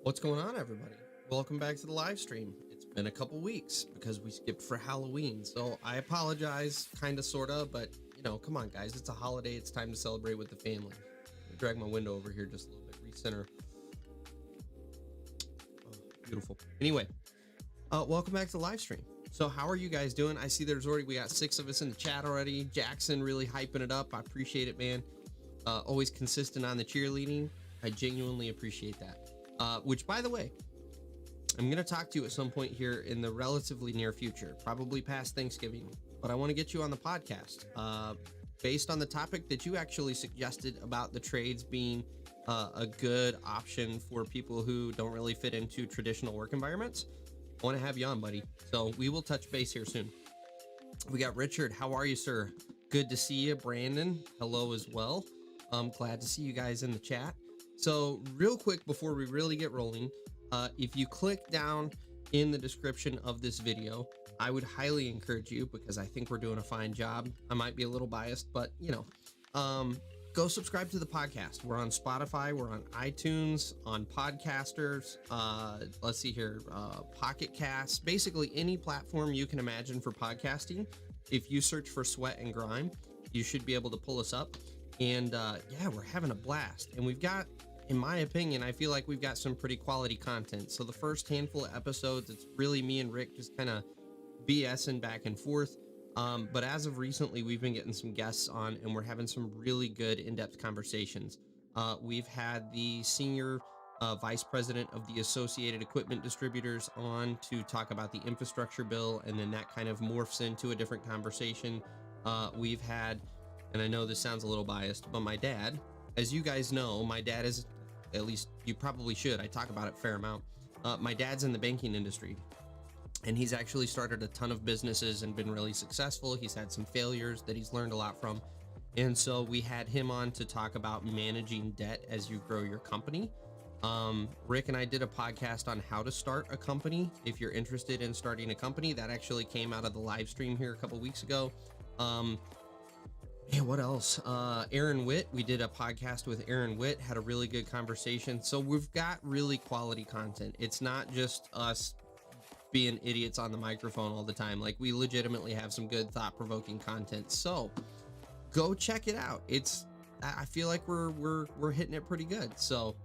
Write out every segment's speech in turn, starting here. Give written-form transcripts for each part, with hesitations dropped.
What's going on, everybody? Welcome back to the live stream. It's been a couple weeks because we skipped for Halloween, so I apologize, kind of, sort of, but come on, guys. It's a holiday. It's time to celebrate with the family. Drag my window over here just a little bit, recenter. Oh, beautiful. Anyway, welcome back to the live stream. So, how are you guys doing? I see we got 6 of us in the chat already. Jackson really hyping it up. I appreciate it, man. Always consistent on the cheerleading. I genuinely appreciate that. Which, by the way, I'm going to talk to you at some point here in the relatively near future, probably past Thanksgiving, but I want to get you on the podcast based on the topic that you actually suggested about the trades being a good option for people who don't really fit into traditional work environments. I want to have you on, buddy. So we will touch base here soon. We got Richard. How are you, sir? Good to see you. Brandon, hello as well. I'm glad to see you guys in the chat. So real quick before we really get rolling, if you click down in the description of this video, I would highly encourage you, because I think we're doing a fine job. I might be a little biased, but go subscribe to the podcast. We're on Spotify, we're on iTunes, on Podcasters, let's see here, Pocket Cast, basically any platform you can imagine for podcasting. If you search for Sweat and Grime, you should be able to pull us up. And yeah, we're having a blast. And we've got, in my opinion, I feel like we've got some pretty quality content. So the first handful of episodes, it's really me and Rick just kind of BSing back and forth. But as of recently, we've been getting some guests on, and we're having some really good in-depth conversations. We've had the senior vice president of the Associated Equipment Distributors on to talk about the infrastructure bill, and then that kind of morphs into a different conversation. We've had, and I know this sounds a little biased, but my dad, as you guys know, my dad is, at least you probably should, I talk about it a fair amount. My dad's in the banking industry, and he's actually started a ton of businesses and been really successful. He's had some failures that he's learned a lot from. And so we had him on to talk about managing debt as you grow your company. Rick and I did a podcast on how to start a company. If you're interested in starting a company, that actually came out of the live stream here a couple weeks ago. Yeah, what else? Aaron Witt, we did a podcast with Aaron Witt, had a really good conversation. So we've got really quality content. It's not just us being idiots on the microphone all the time. Like, we legitimately have some good thought-provoking content. So go check it out. I feel like we're hitting it pretty good. So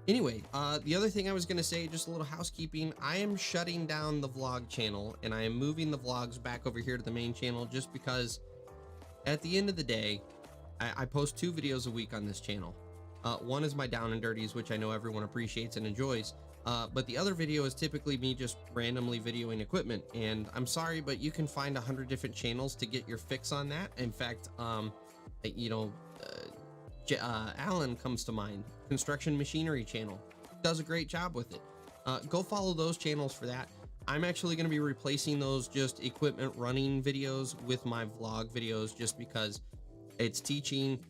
anyway, the other thing I was going to say, just a little housekeeping. I am shutting down the vlog channel, and I am moving the vlogs back over here to the main channel, just because at the end of the day, I post 2 videos a week on this channel. One is my down and dirties, which I know everyone appreciates and enjoys. But the other video is typically me just randomly videoing equipment. And I'm sorry, but you can find 100 different channels to get your fix on that. In fact, Alan comes to mind. Construction Machinery channel does a great job with it. Go follow those channels for that. I'm actually going to be replacing those just equipment running videos with my vlog videos, just because it's teaching.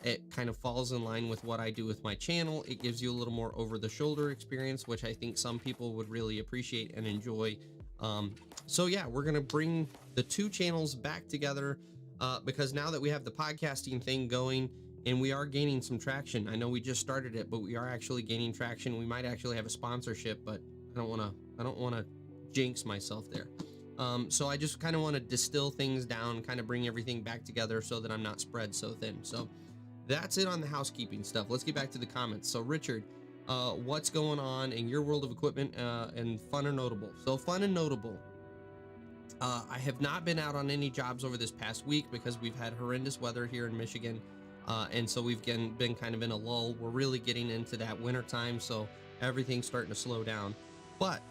It kind of falls in line with what I do with my channel. It gives you a little more over the shoulder experience, which I think some people would really appreciate and enjoy. So yeah, we're going to bring the 2 channels back together because now that we have the podcasting thing going and we are gaining some traction. I know we just started it, but we are actually gaining traction. We might actually have a sponsorship, but I don't want to jinx myself there. So I just kind of want to distill things down, kind of bring everything back together so that I'm not spread so thin. So that's it on the housekeeping stuff. Let's get back to the comments. So Richard, what's going on in your world of equipment and fun and notable? So fun and notable. I have not been out on any jobs over this past week because we've had horrendous weather here in Michigan. And so we've been kind of in a lull. We're really getting into that winter time, so everything's starting to slow down. But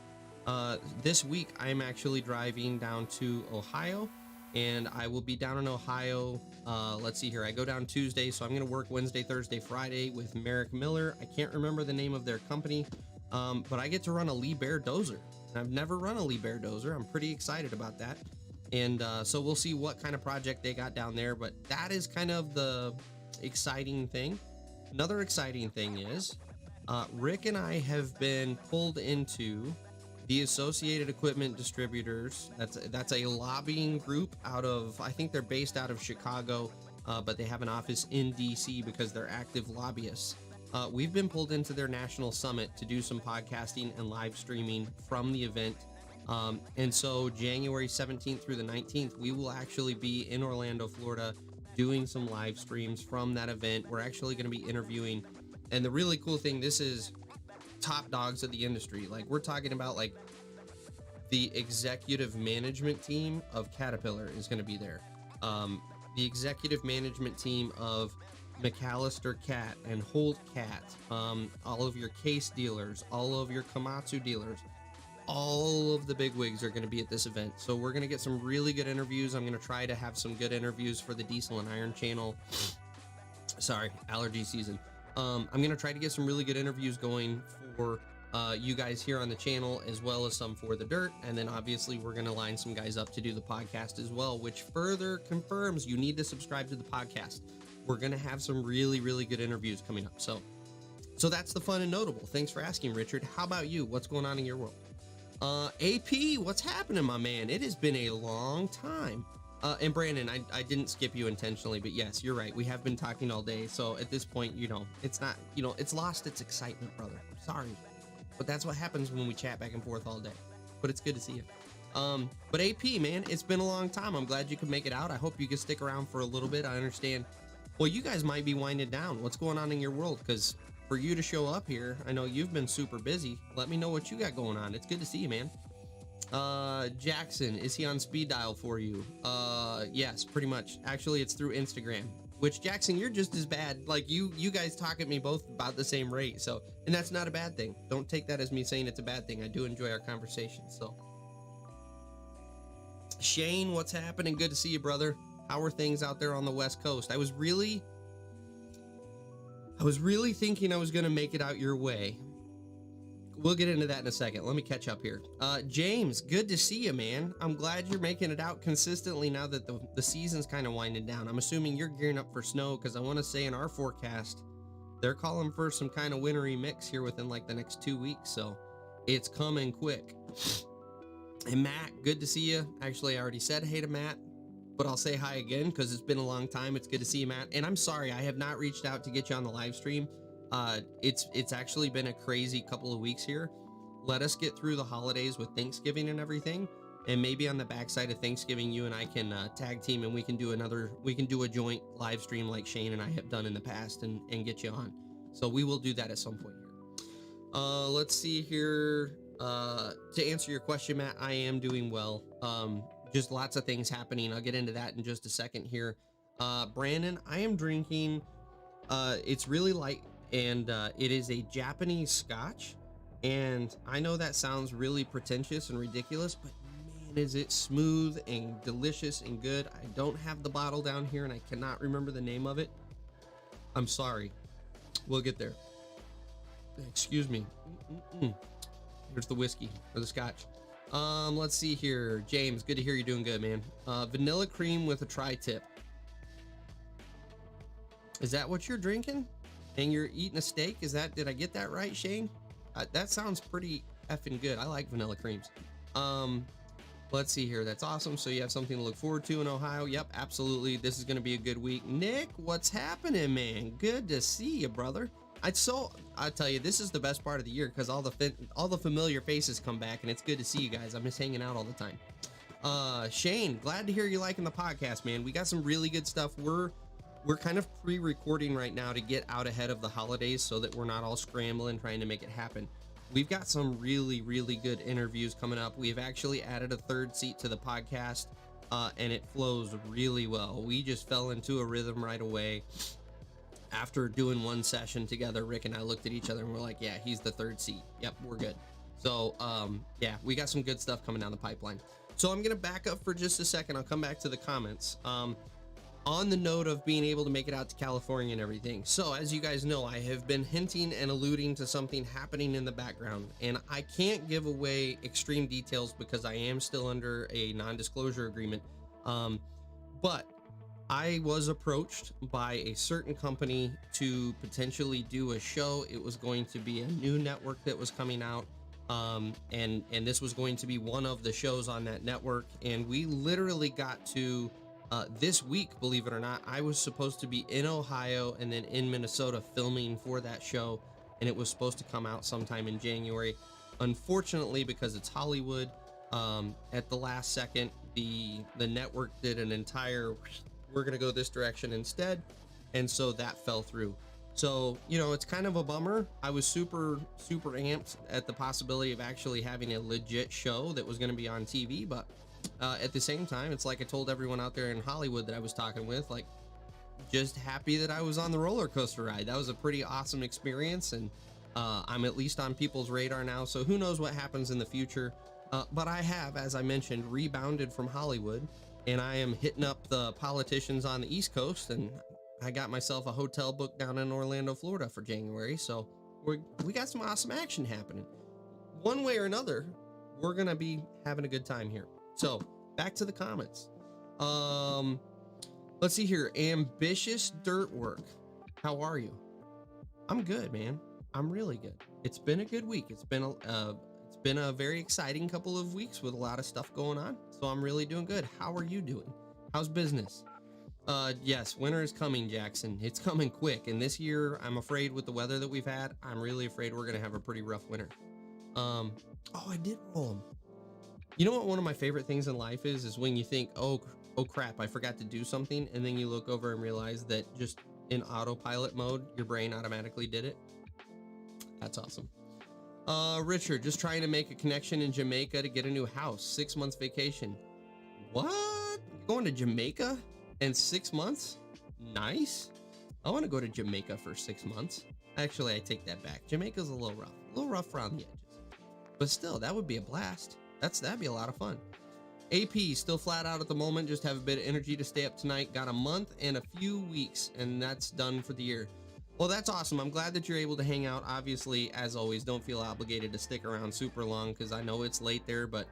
this week I'm actually driving down to Ohio, and I will be down in Ohio. Let's see here. I go down Tuesday, so I'm going to work Wednesday, Thursday, Friday with Merrick Miller. I can't remember the name of their company, but I get to run a Lee Bear dozer. I've never run a Lee Bear dozer. I'm pretty excited about that. And so we'll see what kind of project they got down there, but that is kind of the exciting thing. Another exciting thing is Rick and I have been pulled into the Associated Equipment Distributors. That's a lobbying group out of, I think they're based out of Chicago, but they have an office in DC because they're active lobbyists. We've been pulled into their national summit to do some podcasting and live streaming from the event. And so January 17th through the 19th, we will actually be in Orlando, Florida, doing some live streams from that event. We're actually going to be interviewing. And the really cool thing, this is top dogs of the industry. Like, we're talking about like the executive management team of Caterpillar is going to be there. The executive management team of McAllister Cat and Holt Cat, all of your Case dealers, all of your Komatsu dealers, all of the bigwigs are going to be at this event. So we're going to get some really good interviews. I'm going to try to have some good interviews for the Diesel and Iron channel. Sorry, allergy season. I'm going to try to get some really good interviews going for you guys here on the channel, as well as some for the dirt. And then obviously we're going to line some guys up to do the podcast as well, which further confirms you need to subscribe to the podcast. We're going to have some really, really good interviews coming up. So that's the fun and notable. Thanks for asking, Richard. How about you? What's going on in your world? AP, what's happening, my man? It has been a long time. And Brandon, I didn't skip you intentionally, but yes, you're right. We have been talking all day. So at this point, it's not, it's lost its excitement, brother. I'm sorry. But that's what happens when we chat back and forth all day. But it's good to see you. But AP, man, it's been a long time. I'm glad you could make it out. I hope you can stick around for a little bit. I understand. Well, you guys might be winding down. What's going on in your world? Because for you to show up here, I know you've been super busy. Let me know what you got going on. It's good to see you, man. Jackson, is he on speed dial for you? Yes, pretty much. Actually, it's through Instagram. Which, Jackson, you're just as bad. Like, you guys talk at me both about the same rate. So, and that's not a bad thing. Don't take that as me saying it's a bad thing. I do enjoy our conversation. So, Shane, what's happening? Good to see you, brother. How are things out there on the West Coast? I was really thinking I was going to make it out your way. We'll get into that in a second. Let me catch up here. James, good to see you, man. I'm glad you're making it out consistently now that the season's kind of winding down. I'm assuming you're gearing up for snow, because I want to say in our forecast, they're calling for some kind of wintry mix here within like the next 2 weeks. So it's coming quick. And Matt, good to see you. Actually, I already said hey to Matt, but I'll say hi again because it's been a long time. It's good to see you, Matt. And I'm sorry, I have not reached out to get you on the live stream. It's actually been a crazy couple of weeks here. Let us get through the holidays with Thanksgiving and everything, and maybe on the backside of Thanksgiving, you and I can tag team, and we can do a joint live stream like Shane and I have done in the past, and get you on. So we will do that at some point here. Let's see here. To answer your question, Matt, I am doing well. Just lots of things happening. I'll get into that in just a second here. Brandon, I am drinking, it's really light, and it is a Japanese scotch. And I know that sounds really pretentious and ridiculous, but man, is it smooth and delicious and good. I don't have the bottle down here, and I cannot remember the name of it. I'm sorry. We'll get there. Excuse me. Here's the whiskey, or the scotch. Let's see here. James, good to hear you're doing good, man. Vanilla cream with a tri-tip. Is that what you're drinking? And you're eating a steak? Did I get that right, Shane? That sounds pretty effing good. I like vanilla creams. Let's see here. That's awesome. So you have something to look forward to in Ohio. Yep, absolutely. This is going to be a good week. Nick, what's happening, man? Good to see you, brother. I tell you, this is the best part of the year because all the familiar faces come back, and it's good to see you guys. I miss hanging out all the time. Shane, glad to hear you liking the podcast, man. We got some really good stuff. We're kind of pre-recording right now to get out ahead of the holidays so that we're not all scrambling trying to make it happen. We've got some really, really good interviews coming up. We've actually added a third seat to the podcast, and it flows really well. We just fell into a rhythm right away. After doing one session together, Rick and I looked at each other and we're like, yeah, he's the third seat. Yep, we're good. So, yeah, we got some good stuff coming down the pipeline. So I'm going to back up for just a second. I'll come back to the comments. On the note of being able to make it out to California and everything. So as you guys know, I have been hinting and alluding to something happening in the background, and I can't give away extreme details because I am still under a non-disclosure agreement. But I was approached by a certain company to potentially do a show. It was going to be a new network that was coming out. And this was going to be one of the shows on that network. And we literally got to This week, believe it or not, I was supposed to be in Ohio and then in Minnesota filming for that show, and it was supposed to come out sometime in January. Unfortunately, because it's Hollywood, at the last second, the network did an entire, we're gonna go this direction instead, and so that fell through. So, it's kind of a bummer. I was super amped at the possibility of actually having a legit show that was going to be on TV, but at the same time, it's like I told everyone out there in Hollywood that I was talking with, like, just happy that I was on the roller coaster ride. That was a pretty awesome experience, and I'm at least on people's radar now, so who knows what happens in the future. But I have, as I mentioned, rebounded from Hollywood, and I am hitting up the politicians on the East Coast, and I got myself a hotel booked down in Orlando, Florida for January, so we got some awesome action happening. One way or another, we're gonna be having a good time here. So back to the comments. Let's see here. Ambitious Dirt Work. How are you? I'm good, man. I'm really good. It's been a good week. It's been a very exciting couple of weeks with a lot of stuff going on. So I'm really doing good. How are you doing? How's business? Yes, winter is coming, Jackson. It's coming quick. And this year, I'm afraid with the weather that we've had, I'm really afraid we're going to have a pretty rough winter. Oh, I did roll them. You know what one of my favorite things in life is when you think, oh crap, I forgot to do something. And then you look over and realize that just in autopilot mode, your brain automatically did it. That's awesome. Richard, just trying to make a connection in Jamaica to get a new house. 6 months vacation. What? Going to Jamaica? And 6 months? Nice. I want to go to Jamaica for 6 months. Actually, I take that back. Jamaica's a little rough around the edges. But still, that would be a blast. That'd be a lot of fun. AP, still flat out at the moment. Just have a bit of energy to stay up tonight. Got a month and a few weeks, and that's done for the year. Well, that's awesome. I'm glad that you're able to hang out. Obviously, as always, don't feel obligated to stick around super long because I know it's late there, but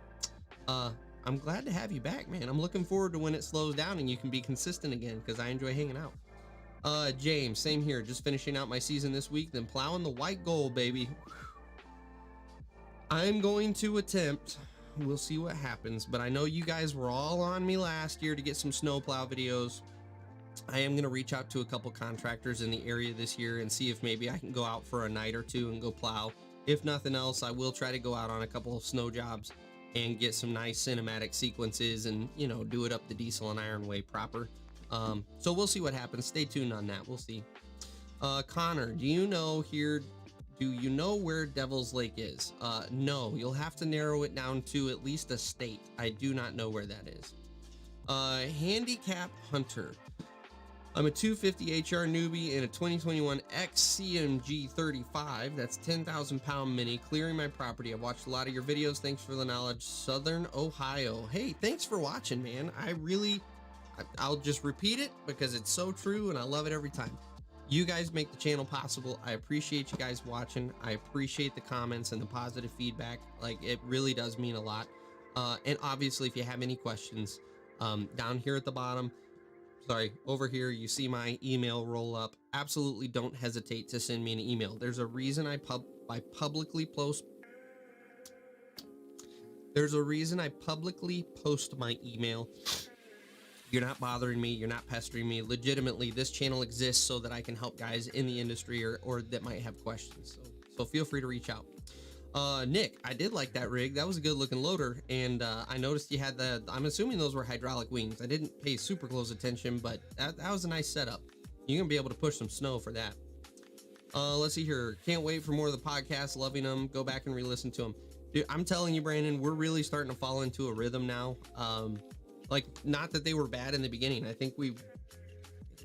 I'm glad to have you back, man. I'm looking forward to when it slows down and you can be consistent again because I enjoy hanging out. James, same here. Just finishing out my season this week, then plowing the white gold, baby. I'm going to attempt. We'll see what happens, but I know you guys were all on me last year to get some snowplow videos. I am going to reach out to a couple contractors in the area this year and see if maybe I can go out for a night or two and go plow. If nothing else, I will try to go out on a couple of snow jobs and get some nice cinematic sequences and, do it up the diesel and iron way proper. So we'll see what happens. Stay tuned on that. We'll see. Connor, do you know where Devil's Lake is? No, you'll have to narrow it down to at least a state. I do not know where that is. Handicap Hunter. I'm a 250 HR newbie in a 2021 XCMG 35. That's 10,000 pound mini clearing my property. I've watched a lot of your videos. Thanks for the knowledge. Southern Ohio. Hey, thanks for watching, man. I'll just repeat it because it's so true and I love it every time. You guys make the channel possible. I appreciate you guys watching. I appreciate the comments and the positive feedback. Like, it really does mean a lot. And obviously, if you have any questions, down here at the bottom, over here, you see my email roll up. Absolutely don't hesitate to send me an email. There's a reason I publicly post my email. You're not bothering me. You're not pestering me. Legitimately, this channel exists so that I can help guys in the industry or that might have questions. So feel free to reach out. Nick, I did like that rig. That was a good looking loader. And I noticed you had I'm assuming those were hydraulic wings. I didn't pay super close attention, but that was a nice setup. You're going to be able to push some snow for that. Let's see here. Can't wait for more of the podcasts. Loving them. Go back and re-listen to them. Dude, I'm telling you, Brandon, we're really starting to fall into a rhythm now. Not that they were bad in the beginning. I think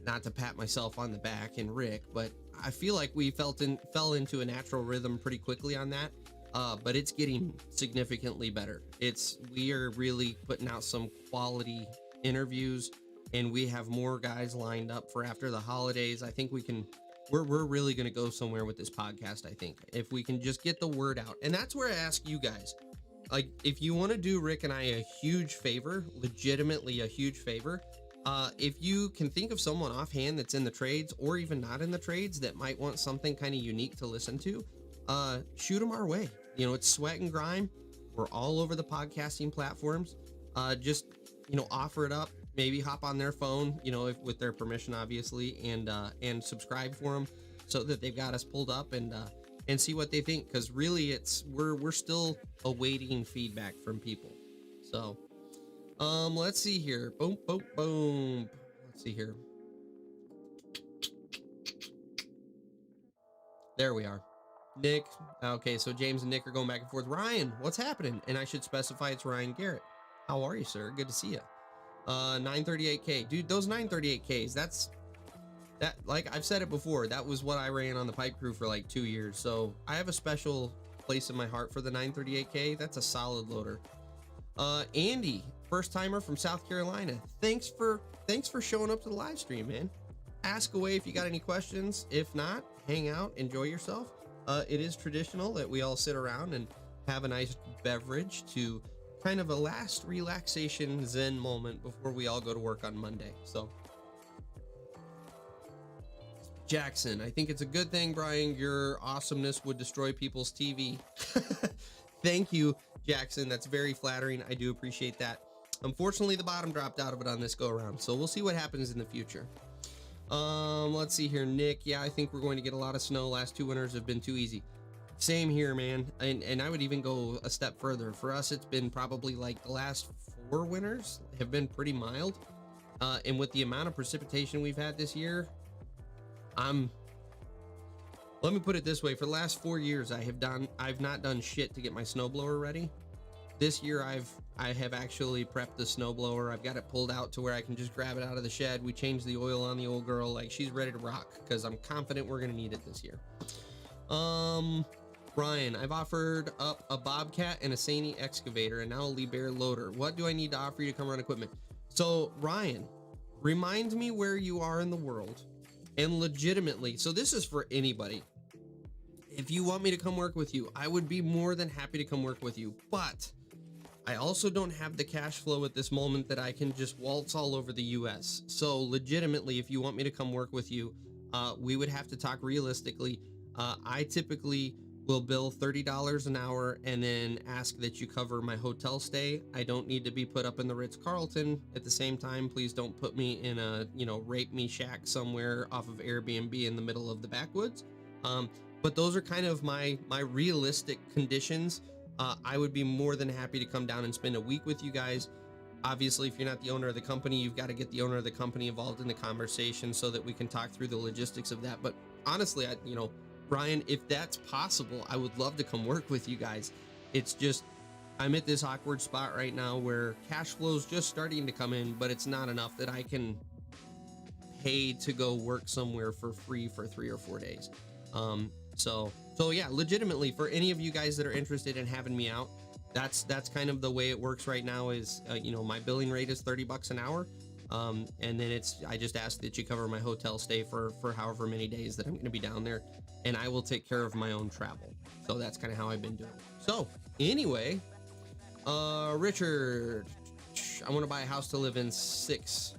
not to pat myself on the back and Rick, but I feel like we fell into a natural rhythm pretty quickly on that. But it's getting significantly better. We are really putting out some quality interviews, and we have more guys lined up for after the holidays. I think we're really going to go somewhere with this podcast. I think if we can just get the word out, and that's where I ask you guys, like, if you want to do Rick and I a huge favor, legitimately a huge favor, if you can think of someone offhand that's in the trades or even not in the trades that might want something kind of unique to listen to, shoot them our way. It's Sweat and Grime. We're all over the podcasting platforms. Just offer it up. maybe hop on their phone, you know, if with their permission, obviously, and subscribe for them so that they've got us pulled up and see what they think. Because really, we're still awaiting feedback from people. So, let's see here. Boom, boom, boom. Let's see here. There we are. Nick. Okay, so James and Nick are going back and forth. Ryan, what's happening? And I should specify it's Ryan Garrett. How are you, sir? Good to see you. 938K. Dude, those 938Ks, that, like I've said it before, that was what I ran on the pipe crew for like 2 years. So I have a special place in my heart for the 938K. That's a solid loader. Andy, first timer from South Carolina. Thanks for showing up to the live stream, man. Ask away if you got any questions. If not, hang out, enjoy yourself. It is traditional that we all sit around and have a nice beverage to kind of a last relaxation zen moment before we all go to work on Monday. So Jackson, I think it's a good thing, Brian, your awesomeness would destroy people's TV. Thank you, Jackson. That's very flattering. I do appreciate that. Unfortunately, the bottom dropped out of it on this go around, so we'll see what happens in the future. Let's see here, Nick. Yeah, I think we're going to get a lot of snow. Last 2 winters have been too easy. Same here, man. And I would even go a step further. For us, it's been probably like the last 4 winters have been pretty mild. And with the amount of precipitation we've had this year, let me put it this way. For the last 4 years, I've not done shit to get my snowblower ready. This year I have actually prepped the snowblower. I've got it pulled out to where I can just grab it out of the shed. We changed the oil on the old girl. Like, she's ready to rock because I'm confident we're gonna need it this year. Ryan, I've offered up a Bobcat and a Saney excavator and now a Liebherr loader. What do I need to offer you to come run equipment? So Ryan, remind me where you are in the world, and legitimately, so this is for anybody. If you want me to come work with you, I would be more than happy to come work with you, but I also don't have the cash flow at this moment that I can just waltz all over the US. So legitimately, if you want me to come work with you, we would have to talk realistically. I typically will bill $30 an hour and then ask that you cover my hotel stay. I don't need to be put up in the Ritz-Carlton. At the same time, please don't put me in a, rape me shack somewhere off of Airbnb in the middle of the backwoods. But those are kind of my realistic conditions. I would be more than happy to come down and spend a week with you guys. Obviously, if you're not the owner of the company, you've got to get the owner of the company involved in the conversation so that we can talk through the logistics of that. But honestly, Brian, if that's possible, I would love to come work with you guys. It's just, I'm at this awkward spot right now where cash flow is just starting to come in, but it's not enough that I can pay to go work somewhere for free for 3 or 4 days. So yeah, legitimately, for any of you guys that are interested in having me out, that's kind of the way it works right now is, my billing rate is $30 an hour. And then I just ask that you cover my hotel stay for however many days that I'm going to be down there, and I will take care of my own travel. So that's kind of how I've been doing. So anyway, Richard, I want to buy a house to live in 6.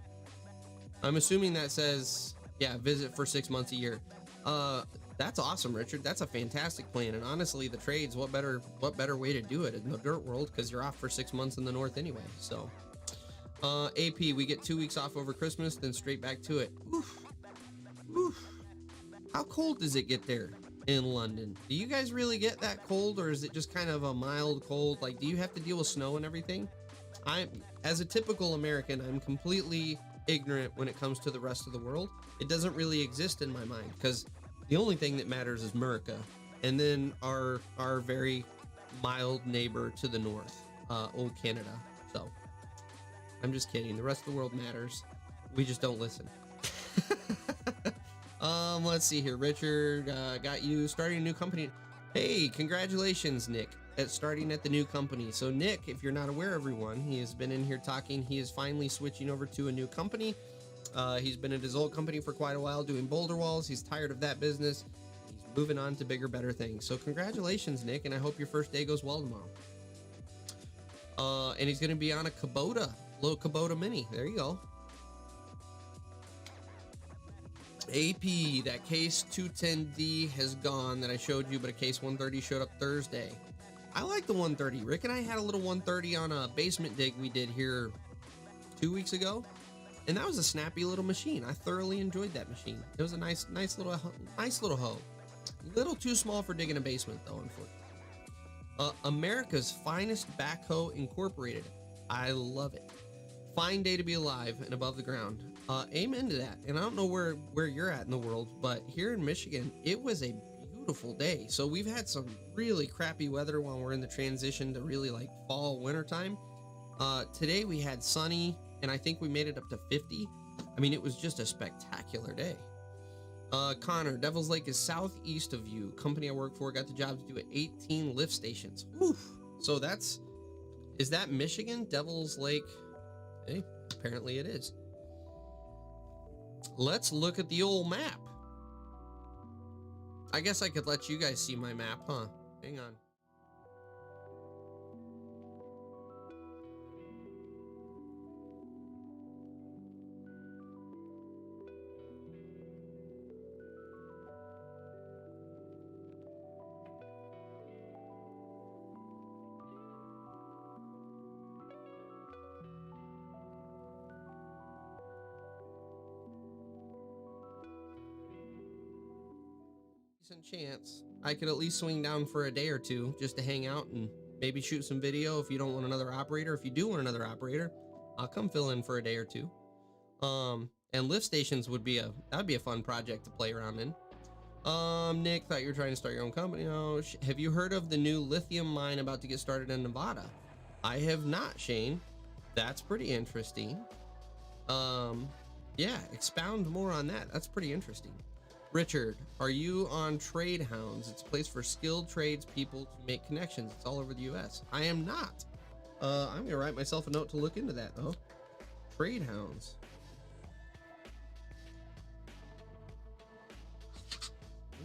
I'm assuming that says, yeah, visit for 6 months a year. That's awesome, Richard. That's a fantastic plan. And honestly, the trades, what better way to do it in the dirt world? Because you're off for 6 months in the north anyway. So, AP, we get 2 weeks off over Christmas, then straight back to it. Oof. Oof. How cold does it get there in London? Do you guys really get that cold, or is it just kind of a mild cold? Like, do you have to deal with snow and everything? As a typical American, I'm completely ignorant when it comes to the rest of the world. It doesn't really exist in my mind, because the only thing that matters is America, and then our very mild neighbor to the north, old Canada. So I'm just kidding. The rest of the world matters. We just don't listen. Let's see here. Richard, got you starting a new company. Hey, congratulations, Nick, at starting at the new company. So Nick, if you're not aware, everyone, he has been in here talking. He is finally switching over to a new company. He's been at his old company for quite a while doing boulder walls. He's tired of that business. He's moving on to bigger, better things. So congratulations, Nick, and I hope your first day goes well tomorrow. And he's going to be on a Kubota, little Kubota Mini. There you go. AP, that case 210D has gone that I showed you, but a case 130 showed up Thursday. I like the 130. Rick and I had a little 130 on a basement dig we did here 2 weeks ago. And that was a snappy little machine. I thoroughly enjoyed that machine. It was a nice little hoe. Little too small for digging a basement though, unfortunately. America's Finest Backhoe Incorporated. I love it. Fine day to be alive and above the ground. Amen to that. And I don't know where you're at in the world, but here in Michigan, it was a beautiful day. So we've had some really crappy weather while we're in the transition to really like fall winter time. Today we had sunny, and I think we made it up to 50. I mean, it was just a spectacular day. Connor, Devil's Lake is southeast of you. Company I work for got the job to do 18 lift stations. Oof. So is that Michigan? Devil's Lake? Hey, apparently it is. Let's look at the old map. I guess I could let you guys see my map, huh? Hang on. Decent chance I could at least swing down for a day or two just to hang out and maybe shoot some video if you don't want another operator. If you do want another operator, I'll come fill in for a day or two. And lift stations would be that'd be a fun project to play around in. Nick, thought you were trying to start your own company. Oh, have you heard of the new lithium mine about to get started in Nevada? I have not, Shane. That's pretty interesting. Yeah, expound more on that. That's pretty interesting. Richard, are you on Trade Hounds? It's a place for skilled tradespeople to make connections. It's all over the U.S. I am not. I'm gonna write myself a note to look into that though. Trade Hounds.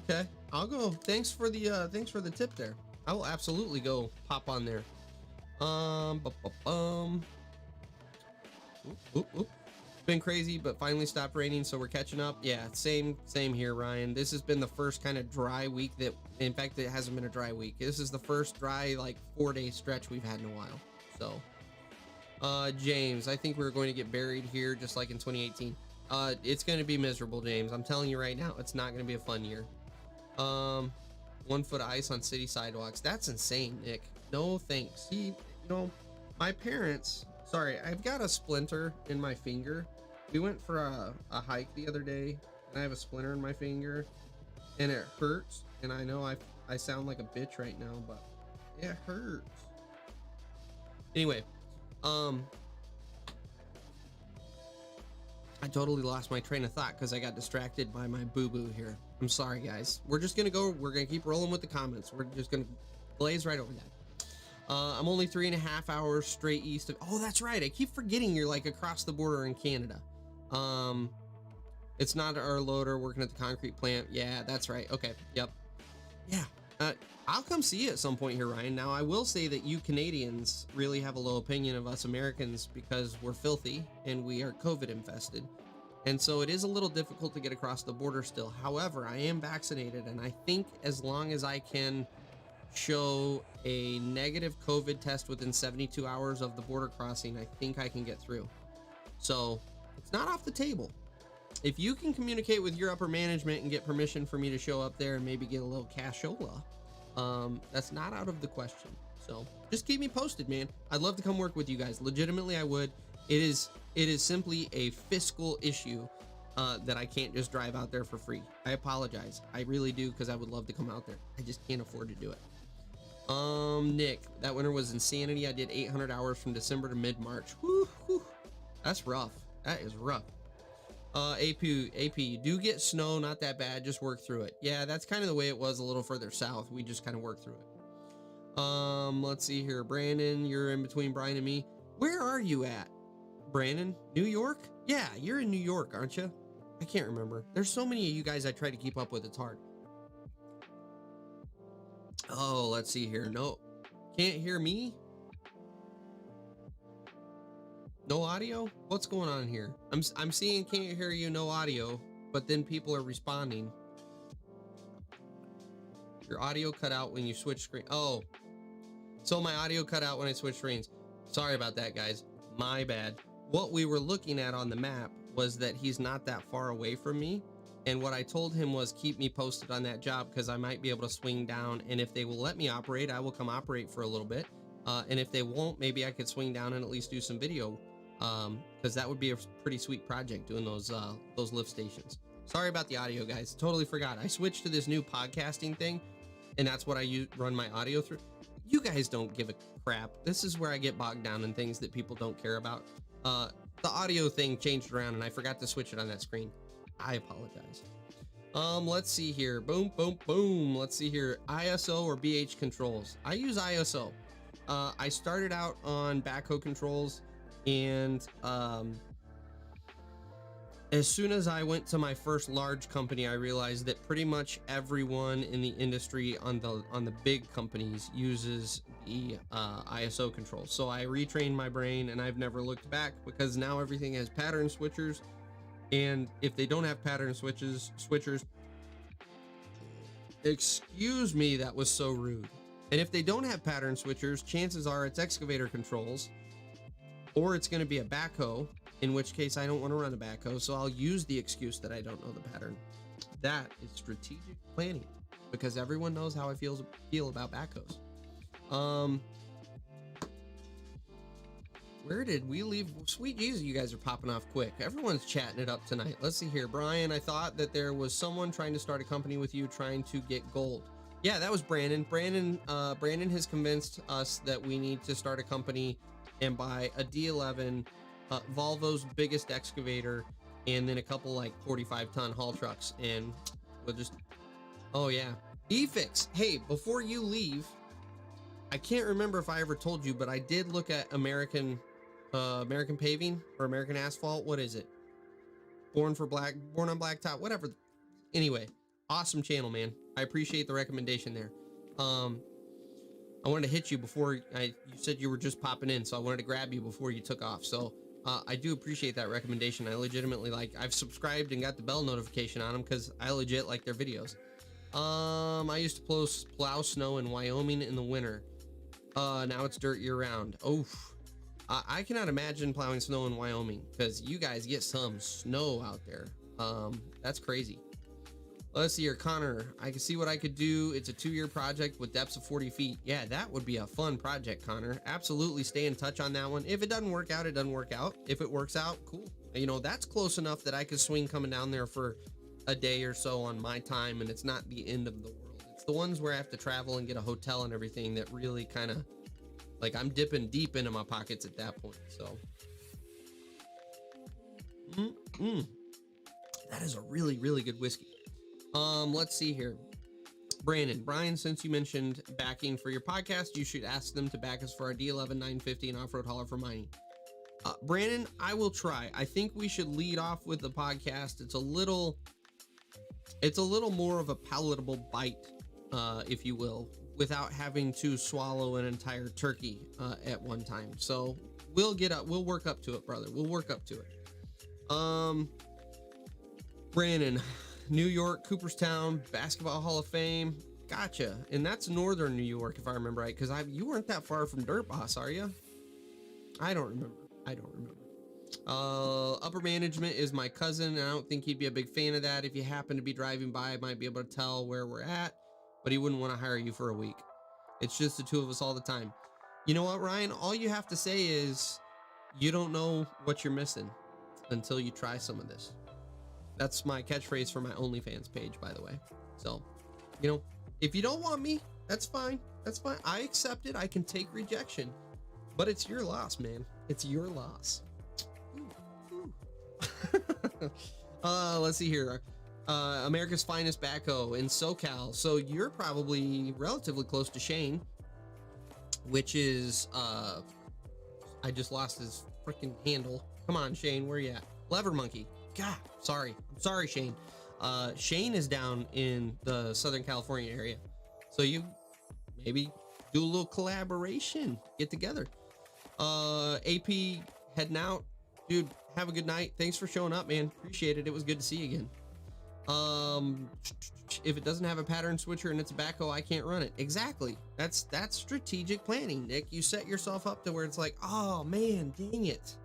Okay, I'll go. Thanks for the tip there. I will absolutely go pop on there. Oop. Been crazy, but finally stopped raining, so we're catching up. Yeah, same here, Ryan. This has been the first kind of dry week that, in fact, it hasn't been a dry week. This is the first dry, like 4-day stretch we've had in a while. So, James, I think we're going to get buried here just like in 2018. It's going to be miserable, James. I'm telling you right now, it's not going to be a fun year. 1 foot of ice on city sidewalks. That's insane, Nick. No thanks. See, my parents, sorry, I've got a splinter in my finger. We went for a hike the other day, and I have a splinter in my finger, and it hurts. And I know I sound like a bitch right now, but it hurts. Anyway, I totally lost my train of thought because I got distracted by my boo-boo here. I'm sorry, guys. We're gonna keep rolling with the comments. We're just gonna blaze right over that. I'm only 3.5 hours straight east of, oh, that's right. I keep forgetting you're like across the border in Canada. It's not our loader working at the concrete plant. Yeah, that's right. Okay. Yep. Yeah. I'll come see you at some point here, Ryan. Now, I will say that you Canadians really have a low opinion of us Americans because we're filthy and we are COVID infested. And so it is a little difficult to get across the border still. However, I am vaccinated, and I think as long as I can show a negative COVID test within 72 hours of the border crossing, I think I can get through. So it's not off the table. If you can communicate with your upper management and get permission for me to show up there and maybe get a little cashola, that's not out of the question. So just keep me posted, man. I'd love to come work with you guys. Legitimately, I would. It is simply a fiscal issue that I can't just drive out there for free. I apologize. I really do, because I would love to come out there. I just can't afford to do it. Nick, that winter was insanity. I did 800 hours from December to mid-March. Whew. That's rough. That is rough. AP, you do get snow, not that bad. Just work through it. Yeah, that's kind of the way it was a little further south. We just kind of worked through it. Let's see here. Brandon, you're in between Brian and me. Where are you at, Brandon? New York? Yeah, you're in New York, aren't you? I can't remember. There's so many of you guys I try to keep up with. It's hard. Oh, let's see here. No, can't hear me. No audio? What's going on here? I'm seeing can't hear you, no audio, but then people are responding. Your audio cut out when you switch screen. Oh, so my audio cut out when I switched screens. Sorry about that, guys. My bad. what we were looking at on the map was that he's not that far away from me. And what I told him was keep me posted on that job because I might be able to swing down. And if they will let me operate, I will come operate for a little bit. And if they won't, maybe I could swing down and at least do some video, because that would be a pretty sweet project doing those lift stations. Sorry about the audio, guys. Totally forgot. I switched to this new podcasting thing, and that's what I run my audio through. You guys don't give a crap. This is where I get bogged down in things that people don't care about. The audio thing changed around, and I forgot to switch it on that screen. I apologize. Let's see here. Boom, boom, boom. Let's see here. ISO or BH controls. I use ISO. I started out on backhoe controls, and as soon as I went to my first large company, I realized that pretty much everyone in the industry on the big companies uses the ISO controls. So I retrained my brain, and I've never looked back because now everything has pattern switchers. And if they don't have pattern switchers, excuse me, that was so rude. And if they don't have pattern switchers, chances are it's excavator controls, or it's going to be a backhoe, in which case I don't want to run a backhoe, so I'll use the excuse that I don't know the pattern. That is strategic planning, because everyone knows how I feel about backhoes. Where did we leave? Sweet Jesus, you guys are popping off quick. Everyone's chatting it up tonight. Let's see here. Brian, I thought that there was someone trying to start a company with you trying to get gold. Yeah, that was Brandon. Brandon has convinced us that we need to start a company and buy a D11, Volvo's biggest excavator, and then a couple like 45-ton haul trucks, and we'll just, oh yeah. eFix, hey, before you leave, I can't remember if I ever told you, but I did look at American paving or American asphalt. What is it? Born on Blacktop, whatever. Anyway, awesome channel, man. I appreciate the recommendation there. I wanted to hit you before you said you were just popping in, so I wanted to grab you before you took off. So I do appreciate that recommendation. I legitimately I've subscribed and got the bell notification on them because I legit like their videos. I used to plow snow in Wyoming in the winter. Now it's dirt year round. Oof. I cannot imagine plowing snow in Wyoming because you guys get some snow out there. That's crazy. Let's see here, Connor. I can see what I could do. It's a 2-year project with depths of 40 feet. Yeah, that would be a fun project, Connor. Absolutely stay in touch on that one. If it doesn't work out, it doesn't work out. If it works out, cool. You know, that's close enough that I could swing coming down there for a day or so on my time, and it's not the end of the world. It's the ones where I have to travel and get a hotel and everything that really kind of, I'm dipping deep into my pockets at that point. So, that is a really, really good whiskey. Let's see here. Brian, since you mentioned backing for your podcast, you should ask them to back us for our D11 950 and off-road hauler for mining. Brandon, I will try. I think we should lead off with the podcast. It's a little more of a palatable bite, if you will, without having to swallow an entire turkey at one time. So we'll work up to it, brother. We'll work up to it. Brandon, New York, Cooperstown, Basketball Hall of Fame. Gotcha. And that's northern New York, if I remember right, because you weren't that far from Dirt Boss, are you? I don't remember. Upper management is my cousin, and I don't think he'd be a big fan of that. If you happen to be driving by, I might be able to tell where we're at, but he wouldn't want to hire you for a week. It's just the two of us all the time. You know what, Ryan? All you have to say is you don't know what you're missing until you try some of this. That's my catchphrase for my OnlyFans page, by the way. So, if you don't want me, that's fine. That's fine. I accept it. I can take rejection, but it's your loss, man. It's your loss. Let's see here. America's finest backhoe in SoCal. So you're probably relatively close to Shane, which is, I just lost his freaking handle. Come on, Shane, where you at? Lever Monkey. God, sorry. I'm sorry, Shane. Shane is down in the Southern California area. So you maybe do a little collaboration, get together. AP heading out. Dude, have a good night. Thanks for showing up, man. Appreciate it. It was good to see you again. If it doesn't have a pattern switcher and it's a backhoe, I can't run it. Exactly. That's strategic planning, Nick. You set yourself up to where it's like, oh man, dang it.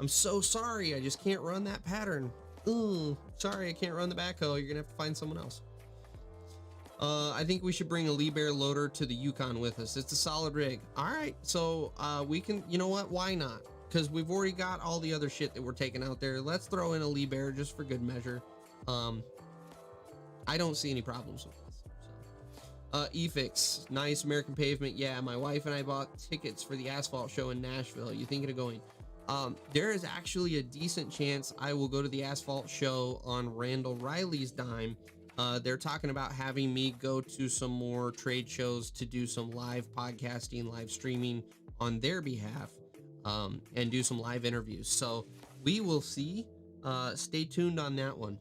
I'm so sorry. I just can't run that pattern. Ooh, sorry, I can't run the backhoe. You're gonna have to find someone else. I think we should bring a Lee Bear loader to the Yukon with us. It's a solid rig. All right, so we can, you know what? Why not? Because we've already got all the other shit that we're taking out there. Let's throw in a Lee Bear just for good measure. I don't see any problems with this. So. EFIX, nice American Pavement. Yeah, my wife and I bought tickets for the asphalt show in Nashville. You thinking of going? There is actually a decent chance I will go to the asphalt show on Randall Riley's dime. They're talking about having me go to some more trade shows to do some live podcasting, live streaming on their behalf, and do some live interviews. So we will see. Stay tuned on that one.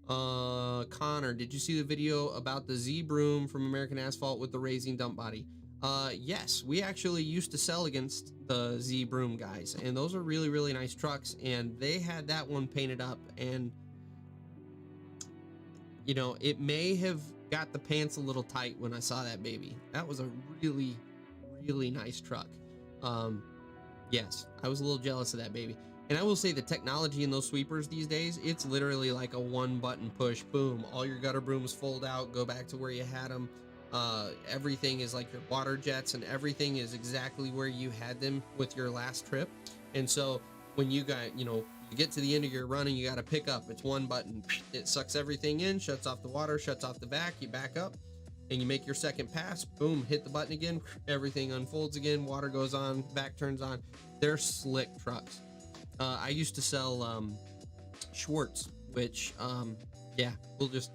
Connor, did you see the video about the Z broom from American Asphalt with the raising dump body? Yes, we actually used to sell against the Z broom guys, and those are really, really nice trucks, and they had that one painted up, and you know, it may have got the pants a little tight when I saw that baby. That was a really, really nice truck. Yes, I was a little jealous of that baby. And I will say the technology in those sweepers these days, it's literally like a one button push, boom, all your gutter brooms fold out, go back to where you had them. Everything is like your water jets, and everything is exactly where you had them with your last trip. And so when you got, you know, you get to the end of your run and you got to pick up, it's one button. It sucks everything in, shuts off the water, shuts off the vac, you back up and you make your second pass, boom, hit the button again, everything unfolds again, water goes on, vac turns on. They're slick trucks. I used to sell Schwartz, which yeah, we'll just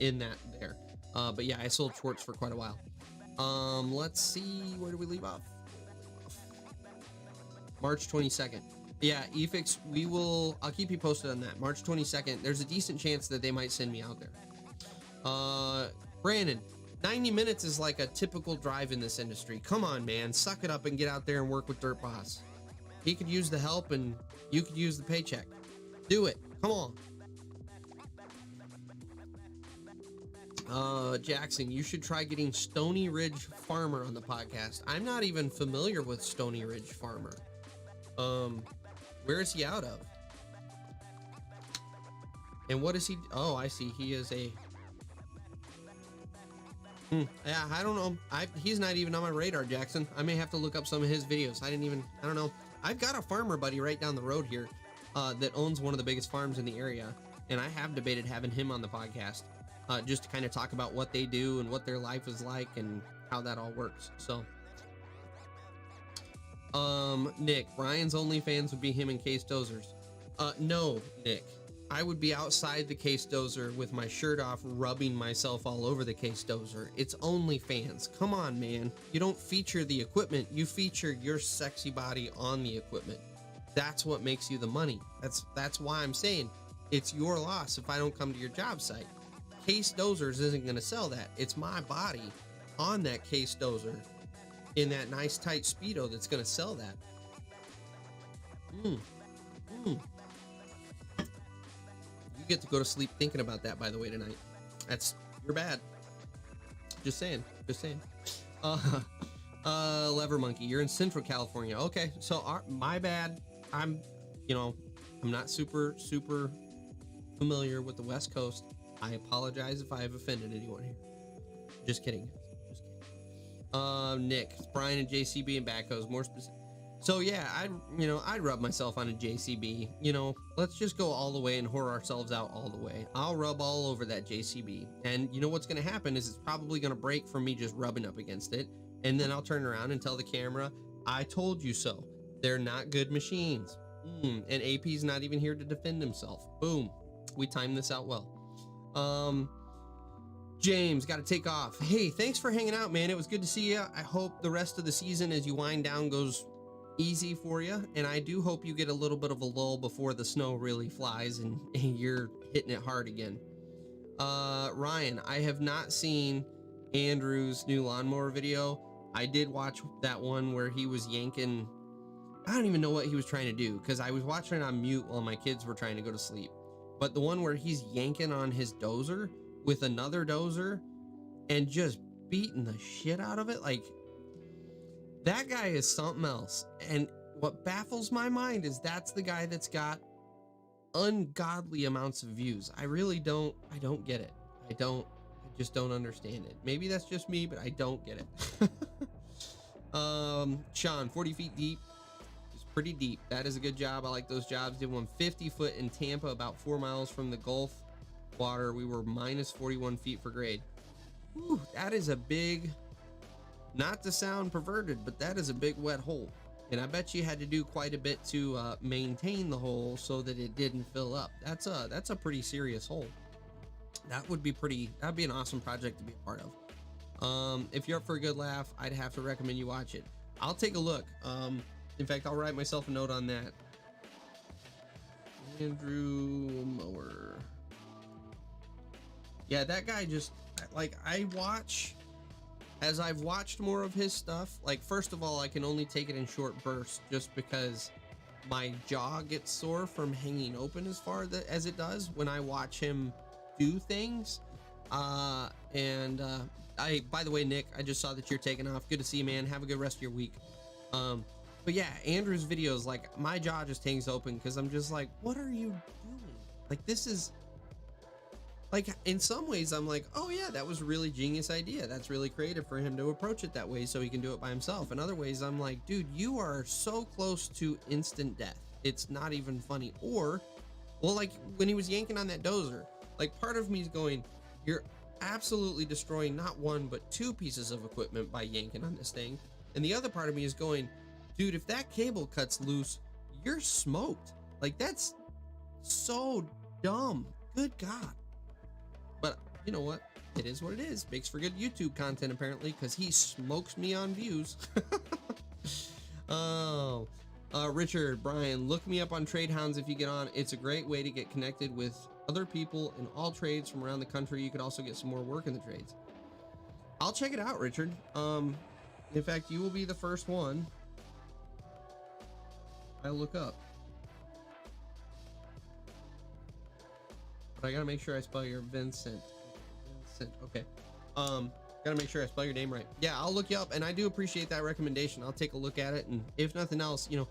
end that there. But yeah, I sold Schwartz for quite a while. Let's see, where do we leave off? March 22nd. Yeah, EFIX, I'll keep you posted on that. March 22nd, there's a decent chance that they might send me out there. Brandon, 90 minutes is like a typical drive in this industry. Come on, man, suck it up and get out there and work with Dirt Boss. He could use the help and you could use the paycheck. Do it, come on. Jackson, you should try getting Stony Ridge Farmer on the podcast. I'm not even familiar with Stony Ridge Farmer. Where is he out of? And what is he? Oh, I see. He is a. Yeah, I don't know. He's not even on my radar, Jackson. I may have to look up some of his videos. I don't know. I've got a farmer buddy right down the road here that owns one of the biggest farms in the area, and I have debated having him on the podcast just to kind of talk about what they do and what their life is like and how that all works. So. Nick, Brian's OnlyFans would be him and Case Dozers. No, Nick. I would be outside the Case Dozer with my shirt off, rubbing myself all over the Case Dozer. It's OnlyFans. Come on, man. You don't feature the equipment. You feature your sexy body on the equipment. That's what makes you the money. That's why I'm saying it's your loss if I don't come to your job site. Case Dozers isn't going to sell that. It's my body on that Case Dozer in that nice tight Speedo that's going to sell that. You get to go to sleep thinking about that, by the way, tonight. You're bad. Just saying. Lever Monkey, you're in Central California. Okay, so my bad. I'm not super familiar with the West Coast. I apologize if I have offended anyone here. Just kidding. Nick, Brian and JCB and backhoes, more specific. So yeah, I'd rub myself on a JCB. Let's just go all the way and whore ourselves out all the way. I'll rub all over that JCB, and you know what's going to happen is it's probably going to break from me just rubbing up against it, and then I'll turn around and tell the camera, I told you so. They're not good machines. And AP's not even here to defend himself. Boom, we timed this out well. James, got to take off. Hey, thanks for hanging out, man. It was good to see you. I hope the rest of the season as you wind down goes easy for you, and I do hope you get a little bit of a lull before the snow really flies and you're hitting it hard again. Ryan, I have not seen Andrew's new lawnmower video. I did watch that one where he was yanking. I don't even know what he was trying to do because I was watching it on mute while my kids were trying to go to sleep. But the one where he's yanking on his dozer with another dozer and just beating the shit out of it, like, that guy is something else. And what baffles my mind is that's the guy that's got ungodly amounts of views. I don't get it. I just don't understand it. Maybe that's just me, but I don't get it. Sean, 40 feet deep. It's pretty deep. That is a good job. I like those jobs. Did one 50 foot in Tampa, about 4 miles from the Gulf water. We were minus 41 feet for grade. Whew, that is a big, not to sound perverted, but that is a big wet hole. And I bet you had to do quite a bit to maintain the hole so that it didn't fill up. That's a pretty serious hole. That'd be an awesome project to be a part of. If you're up for a good laugh, I'd have to recommend you watch it. I'll take a look. In fact, I'll write myself a note on that. Andrew Mower. Yeah, that guy just, like, as I've watched more of his stuff, like, first of all, I can only take it in short bursts just because my jaw gets sore from hanging open as far as it does when I watch him do things. By the way, Nick, I just saw that you're taking off. Good to see you, man. Have a good rest of your week. But yeah, Andrew's videos, like, my jaw just hangs open because I'm just like, what are you doing? Like, this is, like, in some ways I'm like, oh yeah, that was a really genius idea. That's really creative for him to approach it that way so he can do it by himself. In other ways, I'm like, dude, you are so close to instant death. It's not even funny. Or, well, like when he was yanking on that dozer, like, part of me is going, you're absolutely destroying not one, but two pieces of equipment by yanking on this thing. And the other part of me is going, dude, if that cable cuts loose, you're smoked. Like, that's so dumb. Good God. But you know what? It is what it is. Makes for good YouTube content, apparently, because he smokes me on views. Oh, Richard, Brian, look me up on Trade Hounds if you get on. It's a great way to get connected with other people in all trades from around the country. You could also get some more work in the trades. I'll check it out, Richard. In fact, you will be the first one I look up. But I gotta make sure I spell your Vincent. Okay. Gotta make sure I spell your name right. Yeah, I'll look you up, and I do appreciate that recommendation. I'll take a look at it, and if nothing else, you know,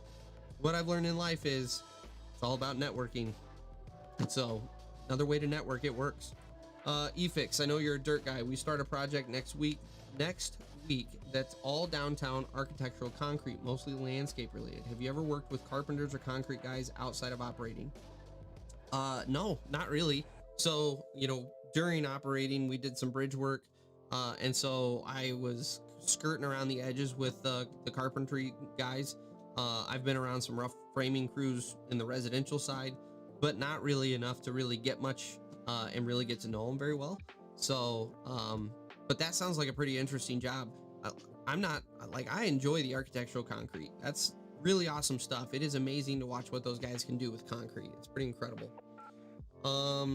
what I've learned in life is it's all about networking. And so, another way to network, it works. eFix, I know you're a dirt guy. We start a project next week that's all downtown architectural concrete, mostly landscape related. Have you ever worked with carpenters or concrete guys outside of operating? No, not really. So, you know, during operating, we did some bridge work. And so I was skirting around the edges with the carpentry guys. I've been around some rough framing crews in the residential side, but not really enough to really get much and really get to know them very well. So, but that sounds like a pretty interesting job. I'm not, like, I enjoy the architectural concrete. That's really awesome stuff. It is amazing to watch what those guys can do with concrete. It's pretty incredible.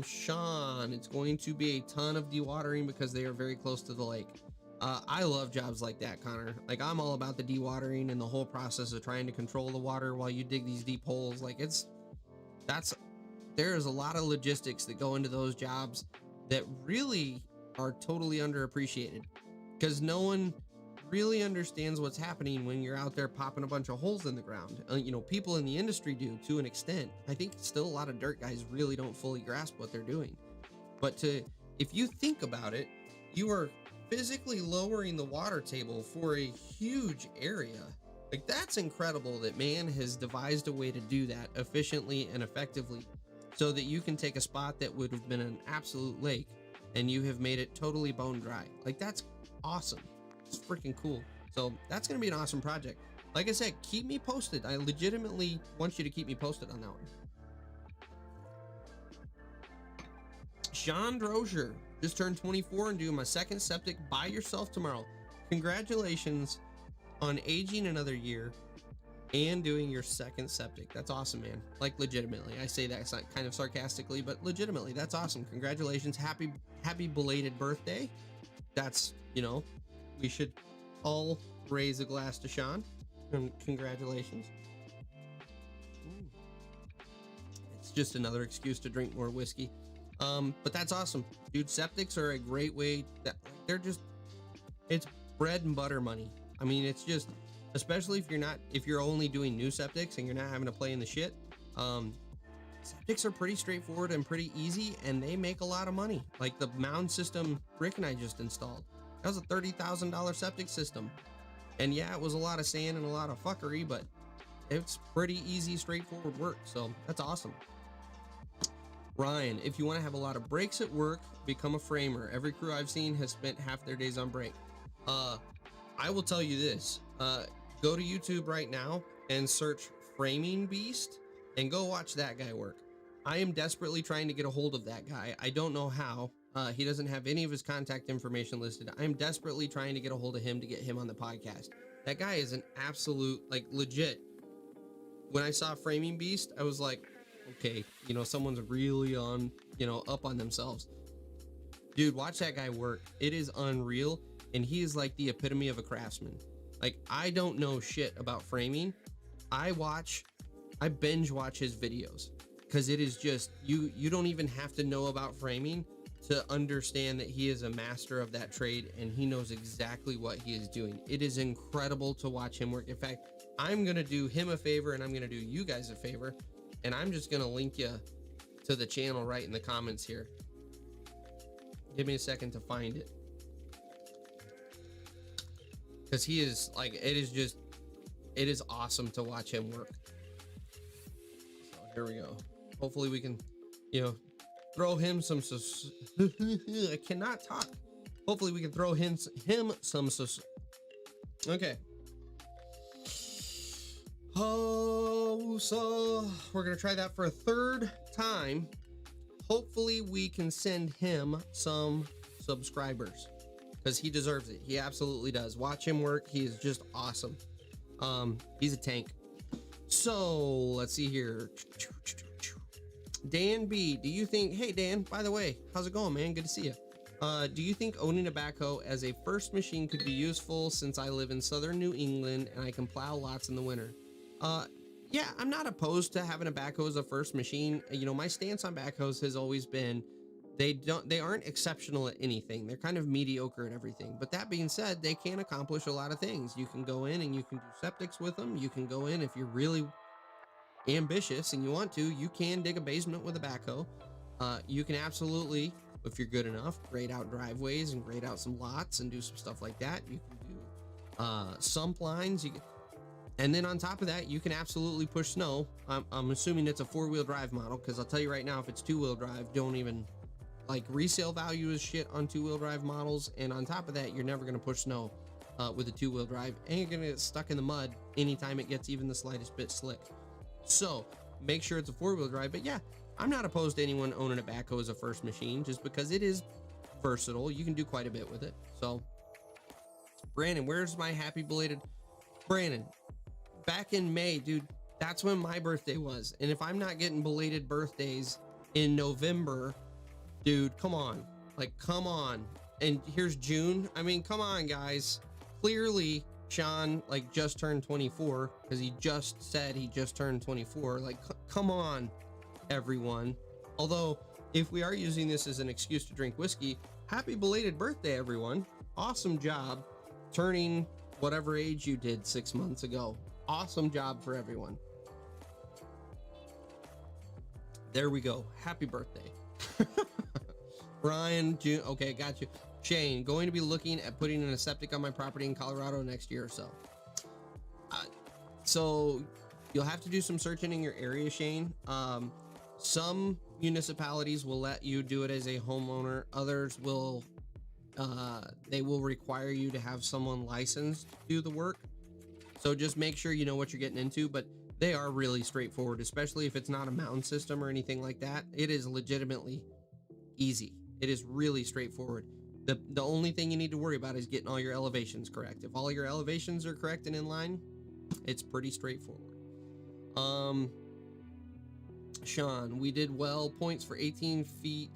Sean, it's going to be a ton of dewatering because they are very close to the lake. I love jobs like that, Connor. Like, I'm all about the dewatering and the whole process of trying to control the water while you dig these deep holes. Like, there's a lot of logistics that go into those jobs that really are totally underappreciated because no one really understands what's happening when you're out there popping a bunch of holes in the ground. You know, people in the industry do to an extent. I think still a lot of dirt guys really don't fully grasp what they're doing. But if you think about it, you are physically lowering the water table for a huge area. Like, that's incredible that man has devised a way to do that efficiently and effectively so that you can take a spot that would have been an absolute lake and you have made it totally bone dry. Like, that's awesome. It's freaking cool. So that's going to be an awesome project. Like I said, keep me posted. I legitimately want you to keep me posted on that one. Sean Drozier just turned 24 and doing my second septic by yourself tomorrow. Congratulations on aging another year and doing your second septic. That's awesome, man. Like, legitimately. I say that kind of sarcastically, but legitimately, that's awesome. Congratulations. Happy belated birthday. That's, you know, we should all raise a glass to Sean. And congratulations. Ooh. It's just another excuse to drink more whiskey. But that's awesome. Dude, septics are a great way. It's bread and butter money. I mean, it's just, especially if you're only doing new septics and you're not having to play in the shit. Septics are pretty straightforward and pretty easy, and they make a lot of money. Like the mound system Rick and I just installed, that was a $30,000 septic system. And yeah, it was a lot of sand and a lot of fuckery, but it's pretty easy, straightforward work. So that's awesome. Ryan, if you want to have a lot of breaks at work, become a framer. Every crew I've seen has spent half their days on break. I will tell you this, go to YouTube right now and search Framing Beast and go watch that guy work. I am desperately trying to get a hold of that guy. I don't know how. He doesn't have any of his contact information listed. I'm desperately trying to get a hold of him to get him on the podcast. That guy is an absolute, like, legit. When I saw Framing Beast, I was like, okay, you know, someone's really on, you know, up on themselves. Dude, watch that guy work. It is unreal. And he is like the epitome of a craftsman. Like, I don't know shit about framing. I binge watch his videos because it is just, you don't even have to know about framing to understand that he is a master of that trade, and he knows exactly what he is doing. It is incredible to watch him work. In fact, I'm going to do him a favor, and I'm going to do you guys a favor, and I'm just going to link you to the channel right in the comments here. Give me a second to find it. Because he is, like, it is awesome to watch him work. So here we go. Hopefully we can, you know, throw him some, I cannot talk. Hopefully we can throw him some, okay. Oh, so we're going to try that for a third time. Hopefully we can send him some subscribers because he deserves it. He absolutely does. Watch him work. He is just awesome. He's a tank. So let's see here. Dan B, do you think, hey Dan, by the way, how's it going, man? Good to see you. Do you think owning a backhoe as a first machine could be useful since I live in southern New England and I can plow lots in the winter? Yeah, I'm not opposed to having a backhoe as a first machine. You know, my stance on backhoes has always been they aren't exceptional at anything. They're kind of mediocre at everything. But that being said, they can accomplish a lot of things. You can go in and you can do septics with them. You can go in if you're really ambitious and you want to, you can dig a basement with a backhoe. You can absolutely, if you're good enough, grade out driveways and grade out some lots and do some stuff like that. You can do sump lines. And then on top of that, you can absolutely push snow. I'm assuming it's a 4-wheel drive model, because I'll tell you right now, if it's 2-wheel drive, don't even, like, resale value is shit on 2-wheel drive models. And on top of that, you're never going to push snow with a 2-wheel drive, and you're going to get stuck in the mud anytime it gets even the slightest bit slick. So make sure it's a 4-wheel drive. But yeah, I'm not opposed to anyone owning a backhoe as a first machine, just because it is versatile. You can do quite a bit with it. So Brandon, where's my happy belated Brandon? Back in May, dude, that's when my birthday was. And if I'm not getting belated birthdays in November, dude, come on. Like, come on. And here's June. I mean, come on, guys. Clearly, Sean, like, just turned 24, because he just said he just turned 24. Like, come on, everyone. Although, if we are using this as an excuse to drink whiskey, happy belated birthday, everyone. Awesome job turning whatever age you did 6 months ago. Awesome job for everyone. There we go. Happy birthday. Ryan, June. Okay, got you. Shane, going to be looking at putting in a septic on my property in Colorado next year or so. So you'll have to do some searching in your area, Shane. Some municipalities will let you do it as a homeowner. Others will, they will require you to have someone licensed to do the work. So just make sure you know what you're getting into, but they are really straightforward, especially if it's not a mound system or anything like that. It is legitimately easy. It is really straightforward. The only thing you need to worry about is getting all your elevations correct. If all your elevations are correct and in line, it's pretty straightforward. Sean, we did well, points for 18 feet,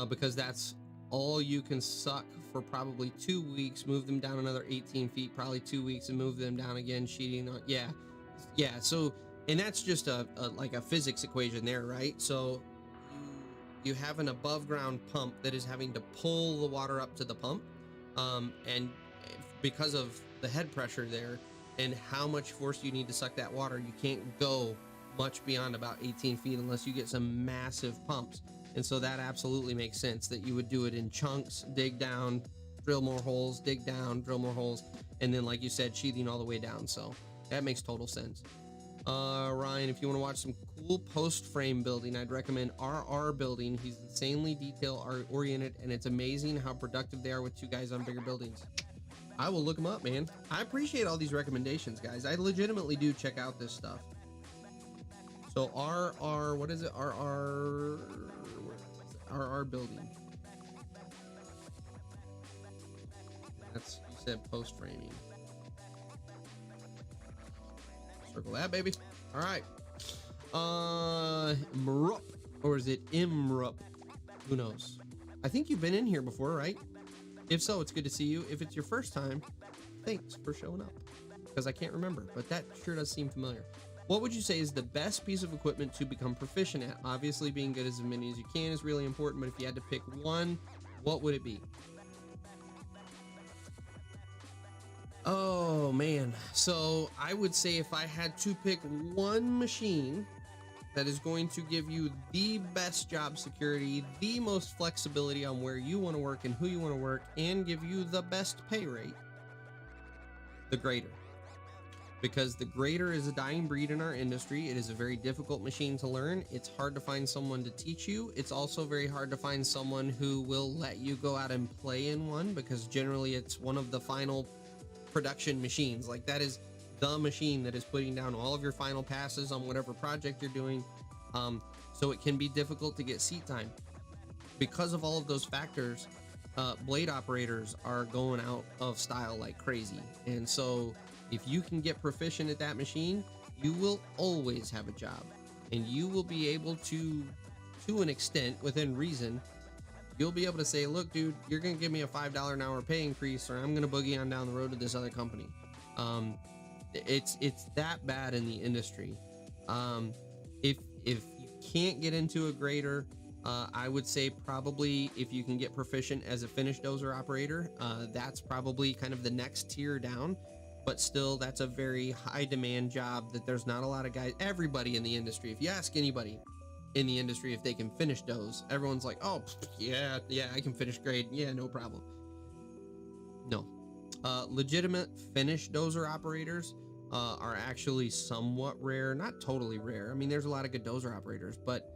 because that's all you can suck for probably 2 weeks. Move them down another 18 feet, probably 2 weeks, and move them down again, sheeting on. Yeah. So, and that's just like a physics equation there, right? So you have an above ground pump that is having to pull the water up to the pump, and because of the head pressure there, and how much force you need to suck that water. You can't go much beyond about 18 feet unless you get some massive pumps. And so that absolutely makes sense that you would do it in chunks, dig down, drill more holes, dig down, drill more holes, and then, like you said, sheathing all the way down. So that makes total sense. Ryan, if you want to watch some cool post frame building, I'd recommend RR Building. He's insanely detail oriented, and it's amazing how productive they are with two guys on bigger buildings. I will look them up, man. I appreciate all these recommendations, guys. I legitimately do check out this stuff. So RR, what is it? RR Building. That's, you said post framing. Circle that, baby. All right. Mrup, or is it Imrup? Who knows? I think you've been in here before, right? If so, it's good to see you. If it's your first time, thanks for showing up, because I can't remember, but that sure does seem familiar. What would you say is the best piece of equipment to become proficient at? Obviously, being good as many as you can is really important, but if you had to pick one, what would it be? Oh, man. So I would say if I had to pick one machine that is going to give you the best job security, the most flexibility on where you want to work and who you want to work, and give you the best pay rate, the grader. Because the grader is a dying breed in our industry. It is a very difficult machine to learn. It's hard to find someone to teach you. It's also very hard to find someone who will let you go out and play in one, because generally it's one of the final production machines. Like, that is the machine that is putting down all of your final passes on whatever project you're doing. So it can be difficult to get seat time. Because of all of those factors, blade operators are going out of style like crazy. And so if you can get proficient at that machine, you will always have a job, and you will be able to an extent, within reason, you'll be able to say, look, dude, you're going to give me a $5 an hour pay increase, or I'm going to boogie on down the road to this other company. It's that bad in the industry. If you can't get into a grader, I would say probably if you can get proficient as a finish dozer operator, that's probably kind of the next tier down. But still, that's a very high demand job that there's not a lot of guys. Everybody in the industry, if you ask anybody in the industry if they can finish doze, everyone's like, oh yeah, I can finish grade, yeah, no problem. No, legitimate finish dozer operators are actually somewhat rare, not totally rare. I mean, there's a lot of good dozer operators, but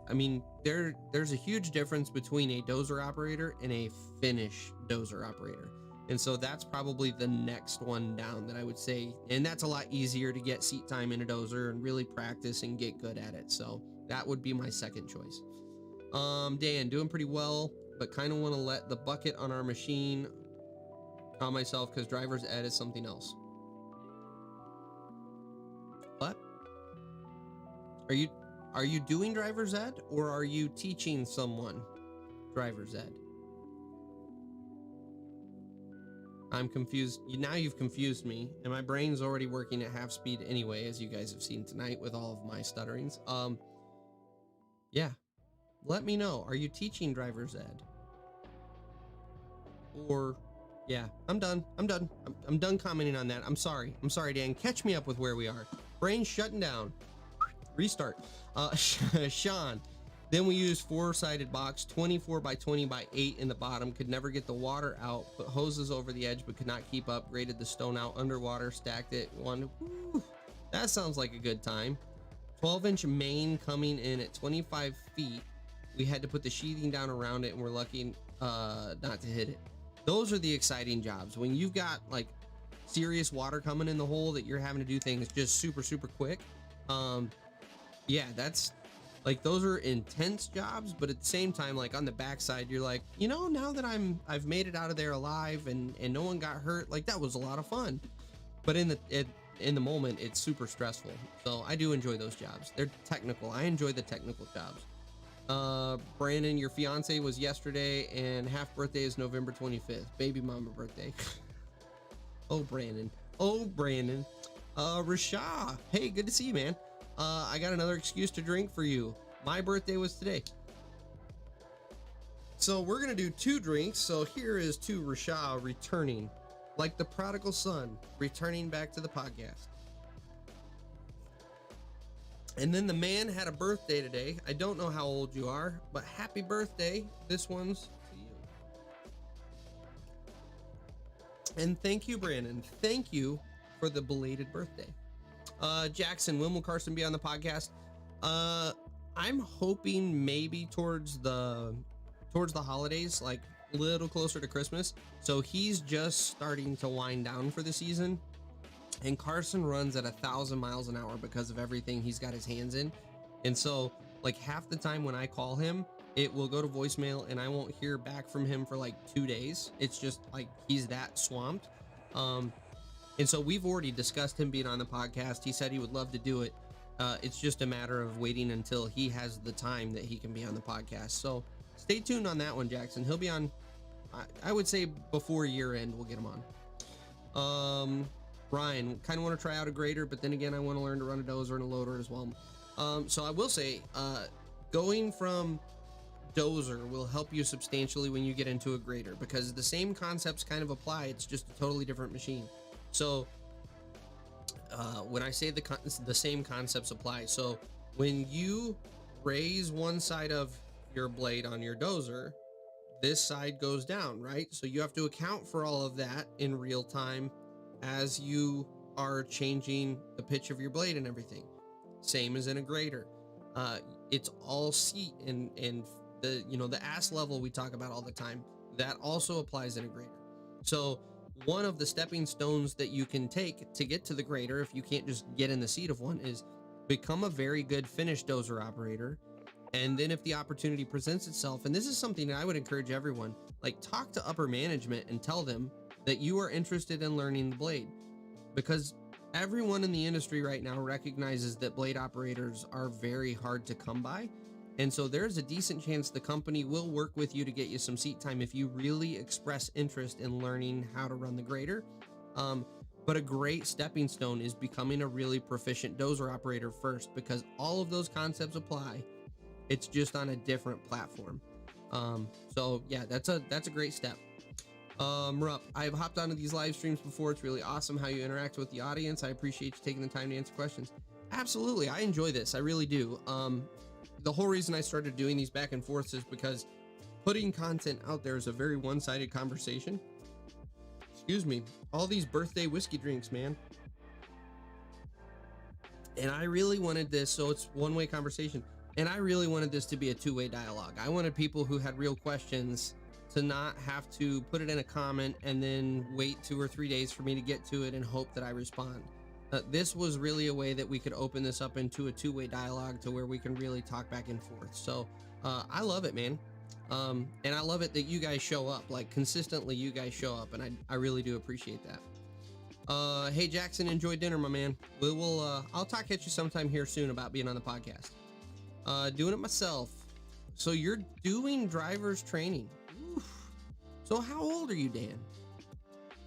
I mean, there's a huge difference between a dozer operator and a finish dozer operator. And so that's probably the next one down that I would say, and that's a lot easier to get seat time in a dozer and really practice and get good at it. So that would be my second choice. Dan, doing pretty well, but kind of want to let the bucket on our machine on myself because driver's ed is something else. What? Are you doing driver's ed, or are you teaching someone driver's ed? I'm confused. Now you've confused me, and my brain's already working at half speed anyway, as you guys have seen tonight with all of my stutterings. Yeah. Let me know. Are you teaching driver's ed? Or, yeah, I'm done. I'm done commenting on that. I'm sorry, Dan. Catch me up with where we are. Brain shutting down. Restart. Sean. Then we used 4-sided box, 24 by 20 by 8 in the bottom. Could never get the water out. Put hoses over the edge, but could not keep up. Graded the stone out underwater. Stacked it. That sounds like a good time. 12-inch main coming in at 25 feet. We had to put the sheathing down around it, and we're lucky not to hit it. Those are the exciting jobs. When you've got like serious water coming in the hole that you're having to do things just super quick. Yeah, that's like, those are intense jobs, but at the same time, like on the backside, you're like, you know, now that I've made it out of there alive and no one got hurt, like that was a lot of fun. But in the moment, it's super stressful. So I do enjoy those jobs. They're technical. I enjoy the technical jobs. Brandon, your fiance was yesterday, and half birthday is November 25th. Baby mama birthday. Oh, Brandon. Rasha, hey, good to see you, man. I got another excuse to drink for you. My birthday was today. So we're going to do 2 drinks. So here is to Rasha returning. like the prodigal son returning back to the podcast. And then the man had a birthday today. I don't know how old you are, but happy birthday. This one's to you. And thank you, Brandon. Thank you for the belated birthday. Jackson, when will Carson be on the podcast? I'm hoping maybe towards the holidays, like a little closer to Christmas. So he's just starting to wind down for the season. And Carson runs at 1,000 miles an hour because of everything he's got his hands in. And so like half the time when I call him, it will go to voicemail and I won't hear back from him for like 2 days. It's just like he's that swamped. And so we've already discussed him being on the podcast. He said he would love to do it. It's just a matter of waiting until he has the time that he can be on the podcast. So stay tuned on that one, Jackson. He'll be on, I would say before year end, we'll get him on. Ryan, kind of want to try out a grader, but then again, I want to learn to run a dozer and a loader as well. So I will say, going from dozer will help you substantially when you get into a grader, because the same concepts kind of apply. It's just a totally different machine. So when I say the same concepts apply, so when you raise one side of your blade on your dozer, this side goes down, right? So you have to account for all of that in real time as you are changing the pitch of your blade and everything. Same as in a grader. It's all seat and the, you know, the ass level we talk about all the time, that also applies in a grader. So one of the stepping stones that you can take to get to the grader, if you can't just get in the seat of one, is become a very good finish dozer operator. And then if the opportunity presents itself, and this is something that I would encourage everyone, like talk to upper management and tell them that you are interested in learning the blade, because everyone in the industry right now recognizes that blade operators are very hard to come by. And so there's a decent chance the company will work with you to get you some seat time if you really express interest in learning how to run the grader. But a great stepping stone is becoming a really proficient dozer operator first, because all of those concepts apply. It's just on a different platform. So yeah, that's a great step. Rupp, I've hopped onto these live streams before. It's really awesome how you interact with the audience. I appreciate you taking the time to answer questions. Absolutely. I enjoy this. I really do. The whole reason I started doing these back and forths is because putting content out there is a very one-sided conversation. Excuse me. All these birthday whiskey drinks, man. And I really wanted this, so it's one-way conversation. And I really wanted this to be a two-way dialogue. I wanted people who had real questions to not have to put it in a comment and then wait 2 or 3 days for me to get to it and hope that I respond. This was really a way that we could open this up into a two-way dialogue to where we can really talk back and forth. So I love it, man. And I love it that you guys show up, like consistently you guys show up, and I really do appreciate that. Hey Jackson, enjoy dinner, my man. I'll talk at you sometime here soon about being on the podcast. Doing it myself. So you're doing driver's training. So how old are you, Dan?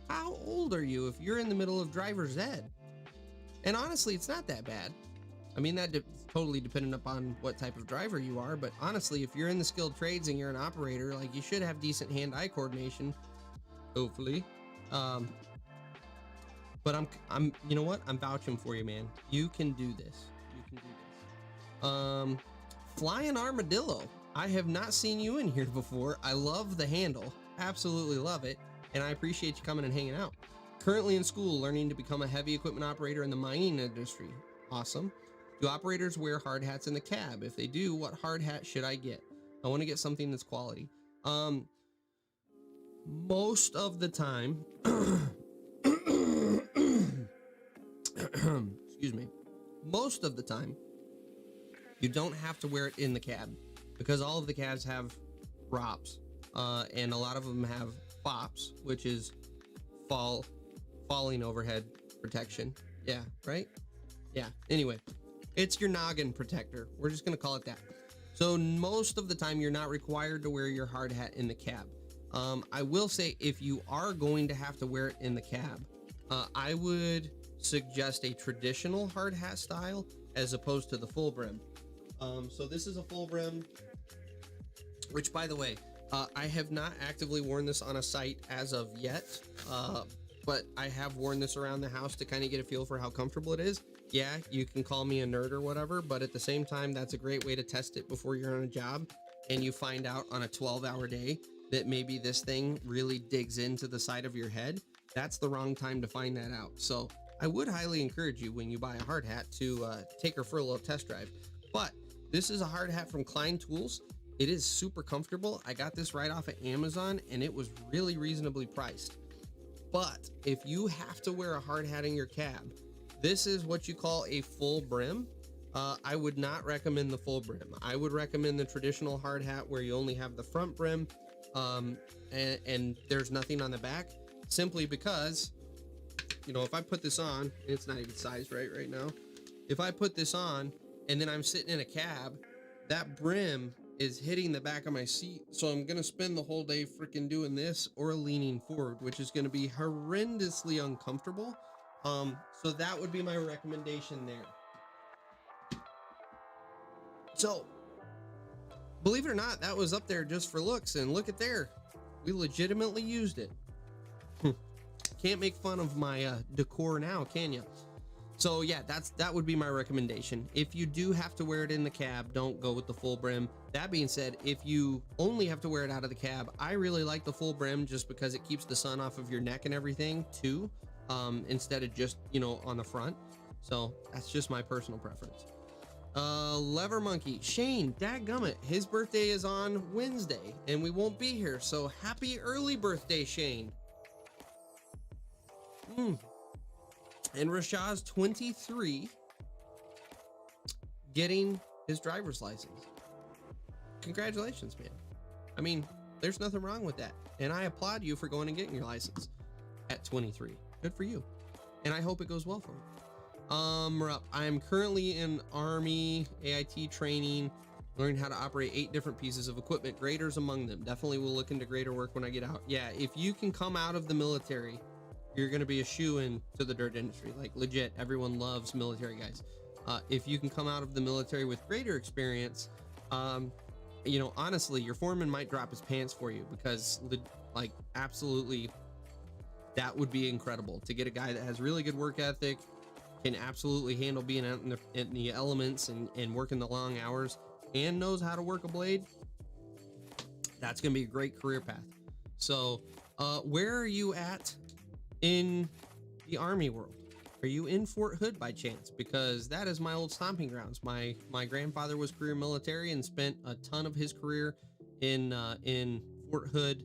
How old are you if you're in the middle of driver's ed? And honestly, it's not that bad. I mean, that totally dependent upon what type of driver you are, but honestly, if you're in the skilled trades and you're an operator, like you should have decent hand-eye coordination, hopefully. But I'm, you know what? I'm vouching for you, man. You can do this. You can do this. Flying Armadillo. I have not seen you in here before. I love the handle. Absolutely love it. And I appreciate you coming and hanging out. Currently in school, learning to become a heavy equipment operator in the mining industry. Awesome. Do operators wear hard hats in the cab? If they do, what hard hat should I get? I want to get something that's quality. Most of the time, excuse me. Most of the time, you don't have to wear it in the cab, because all of the cabs have ROPS, and a lot of them have FOPS, which is falling overhead protection. Yeah, right? Yeah. Anyway, it's your noggin protector. We're just going to call it that. So most of the time, you're not required to wear your hard hat in the cab. I will say, if you are going to have to wear it in the cab, I would suggest a traditional hard hat style as opposed to the full brim. So this is a full brim, which, by the way, I have not actively worn this on a site as of yet, but I have worn this around the house to kind of get a feel for how comfortable it is. Yeah, you can call me a nerd or whatever, but at the same time, that's a great way to test it before you're on a job and you find out on a 12-hour day that maybe this thing really digs into the side of your head. That's the wrong time to find that out. So I would highly encourage you when you buy a hard hat to take her for a little test drive. But this is a hard hat from Klein Tools. It is super comfortable. I got this right off of Amazon and it was really reasonably priced. But if you have to wear a hard hat in your cab, this is what you call a full brim. I would not recommend the full brim. I would recommend the traditional hard hat where you only have the front brim and there's nothing on the back, simply because, you know, if I put this on, it's not even sized right now. If I put this on and then I'm sitting in a cab, that brim is hitting the back of my seat. So I'm going to spend the whole day freaking doing this or leaning forward, which is going to be horrendously uncomfortable. So that would be my recommendation there. So believe it or not, that was up there just for looks, and look at there. We legitimately used it. Can't make fun of my decor now, can you? So yeah, that would be my recommendation. If you do have to wear it in the cab, don't go with the full brim. That being said, if you only have to wear it out of the cab, I really like the full brim just because it keeps the sun off of your neck and everything too, instead of just, you know, on the front. So that's just my personal preference. Lever Monkey Shane, dadgummit, his birthday is on Wednesday and we won't be here, so happy early birthday, Shane. And Rashad's 23, getting his driver's license. Congratulations, man. I mean, there's nothing wrong with that, and I applaud you for going and getting your license at 23. Good for you, and I hope it goes well for you. We're up. I'm currently in Army AIT training, learning how to operate 8 different pieces of equipment, graders among them. Definitely will look into grader work when I get out. Yeah, if you can come out of the military, you're going to be a shoo-in to the dirt industry. Like, legit, everyone loves military guys. If you can come out of the military with greater experience, you know, honestly, your foreman might drop his pants for you, because like, absolutely, that would be incredible to get a guy that has really good work ethic, can absolutely handle being out in the elements and working the long hours, and knows how to work a blade. That's going to be a great career path. So where are you at in the Army world? Are you in Fort Hood by chance? Because that is my old stomping grounds. My grandfather was career military and spent a ton of his career in Fort Hood.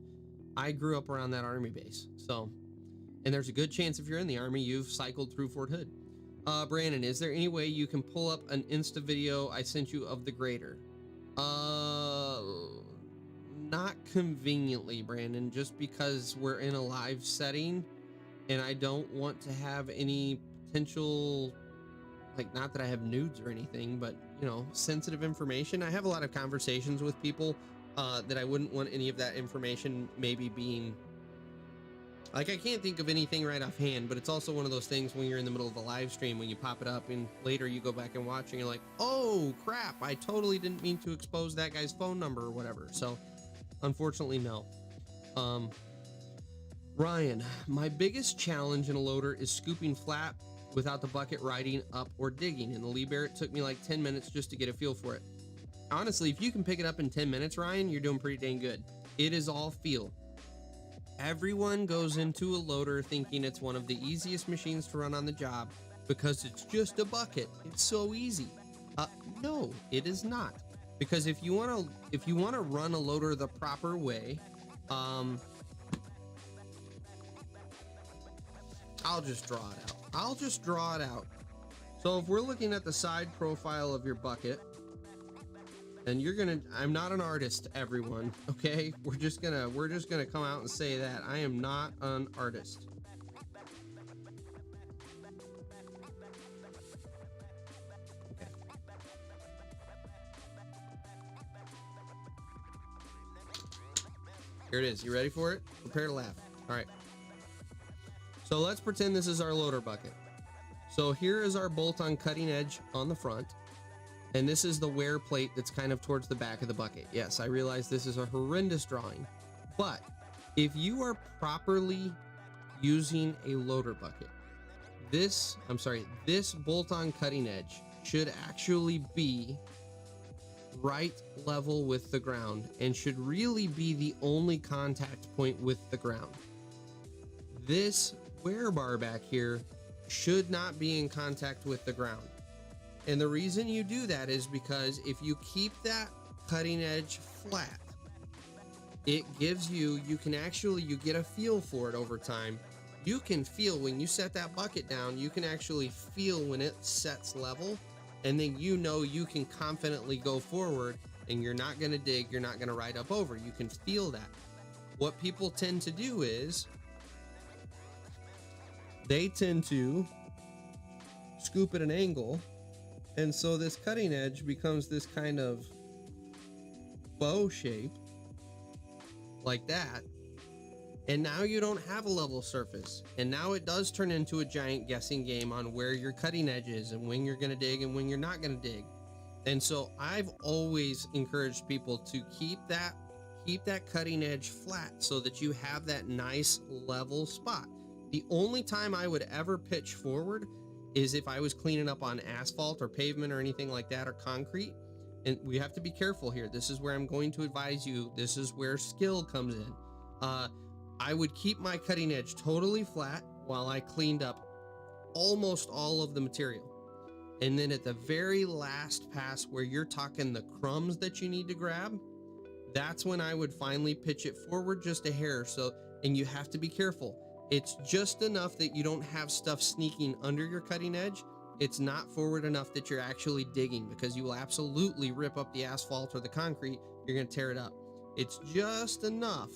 I grew up around that Army base. So, and there's a good chance if you're in the Army, you've cycled through Fort Hood. Brandon, is there any way you can pull up an Insta video I sent you of the grader? Not conveniently, Brandon, just because we're in a live setting and I don't want to have any potential, like, not that I have nudes or anything, but, you know, sensitive information. I have a lot of conversations with people that I wouldn't want any of that information maybe being, like, I can't think of anything right offhand, but it's also one of those things when you're in the middle of a live stream, when you pop it up and later you go back and watch and you're like, oh crap, I totally didn't mean to expose that guy's phone number or whatever. So unfortunately, no. Ryan, my biggest challenge in a loader is scooping flat without the bucket riding up or digging. In the Lee Bear, it took me like 10 minutes just to get a feel for it. Honestly, if you can pick it up in 10 minutes, Ryan, you're doing pretty dang good. It is all feel. Everyone goes into a loader thinking it's one of the easiest machines to run on the job because it's just a bucket. It's so easy. No, it is not. Because if you want to run a loader the proper way, I'll just draw it out. So if we're looking at the side profile of your bucket, and I'm not an artist, everyone, okay? We're just gonna come out and say that I am not an artist. Okay. Here it is. You ready for it? Prepare to laugh. All right. So let's pretend this is our loader bucket. So here is our bolt-on cutting edge on the front, and this is the wear plate that's kind of towards the back of the bucket. Yes, I realize this is a horrendous drawing, but if you are properly using a loader bucket. This bolt-on cutting edge should actually be right level with the ground and should really be the only contact point with the ground. This wear bar back here should not be in contact with the ground. And the reason you do that is because if you keep that cutting edge flat, it gives you get a feel for it over time. You can feel when you set that bucket down, you can actually feel when it sets level, and then you know you can confidently go forward and you're not going to dig, you're not going to ride up over. You can feel that. What people tend to do is they tend to scoop at an angle, and so this cutting edge becomes this kind of bow shape like that. And now you don't have a level surface. And now it does turn into a giant guessing game on where your cutting edge is and when you're going to dig and when you're not going to dig. And so I've always encouraged people to keep that cutting edge flat so that you have that nice level spot. The only time I would ever pitch forward is if I was cleaning up on asphalt or pavement or anything like that, or concrete. And we have to be careful here. This is where I'm going to advise you. This is where skill comes in. I would keep my cutting edge totally flat while I cleaned up almost all of the material. And then at the very last pass where you're talking the crumbs that you need to grab, that's when I would finally pitch it forward just a hair. So, and you have to be careful. It's just enough that you don't have stuff sneaking under your cutting edge. It's not forward enough that you're actually digging, because you will absolutely rip up the asphalt or the concrete. You're going to tear it up. It's just enough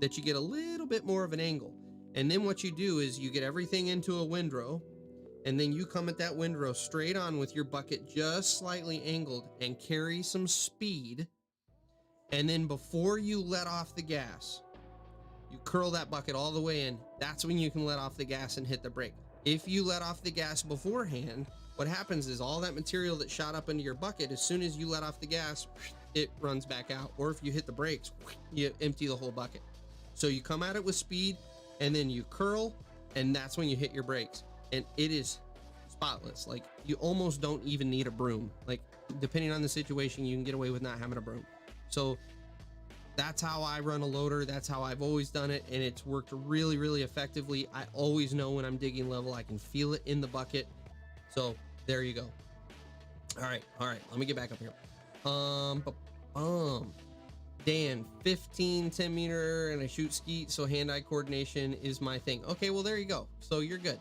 that you get a little bit more of an angle. And then what you do is you get everything into a windrow, and then you come at that windrow straight on with your bucket just slightly angled and carry some speed. And then before you let off the gas, you curl that bucket all the way in. That's when you can let off the gas and hit the brake. If you let off the gas beforehand, what happens is all that material that shot up into your bucket, as soon as you let off the gas, it runs back out. Or if you hit the brakes, you empty the whole bucket. So you come at it with speed, and then you curl, and that's when you hit your brakes. And it is spotless. Like, you almost don't even need a broom. Like, depending on the situation, you can get away with not having a broom. So that's how I run a loader. That's how I've always done it, and it's worked really, really effectively. I always know when I'm digging level. I can feel it in the bucket. So there you go. All right. Let me get back up here. Dan, 15 10 meter, and I shoot skeet, so hand-eye coordination is my thing. Okay, well, there you go. So you're good.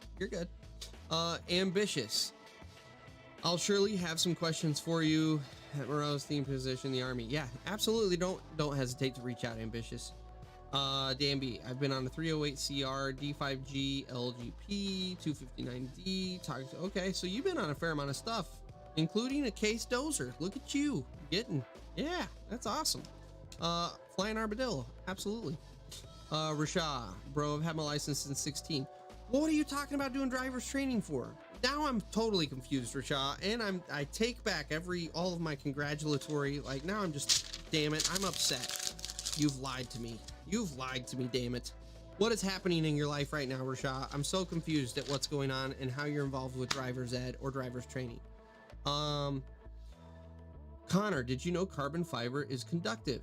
Ambitious. I'll surely have some questions for you at Moreau's theme position, the Army. Yeah, absolutely. Don't hesitate to reach out, Ambitious. Dan B, I've been on a 308 CR, D5G, LGP, 259D. Okay, so you've been on a fair amount of stuff, including a case dozer. Look at you getting. Yeah, that's awesome. Flying Armadillo, absolutely. Rasha, bro, I've had my license since 16. What are you talking about doing driver's training for? Now I'm totally confused, Rasha, and I take back all of my congratulatory, like, now I'm just, damn it, I'm upset. You've lied to me. Damn it. What is happening in your life right now, Rasha? I'm so confused at what's going on and how you're involved with driver's ed or driver's training. Connor, did you know carbon fiber is conductive?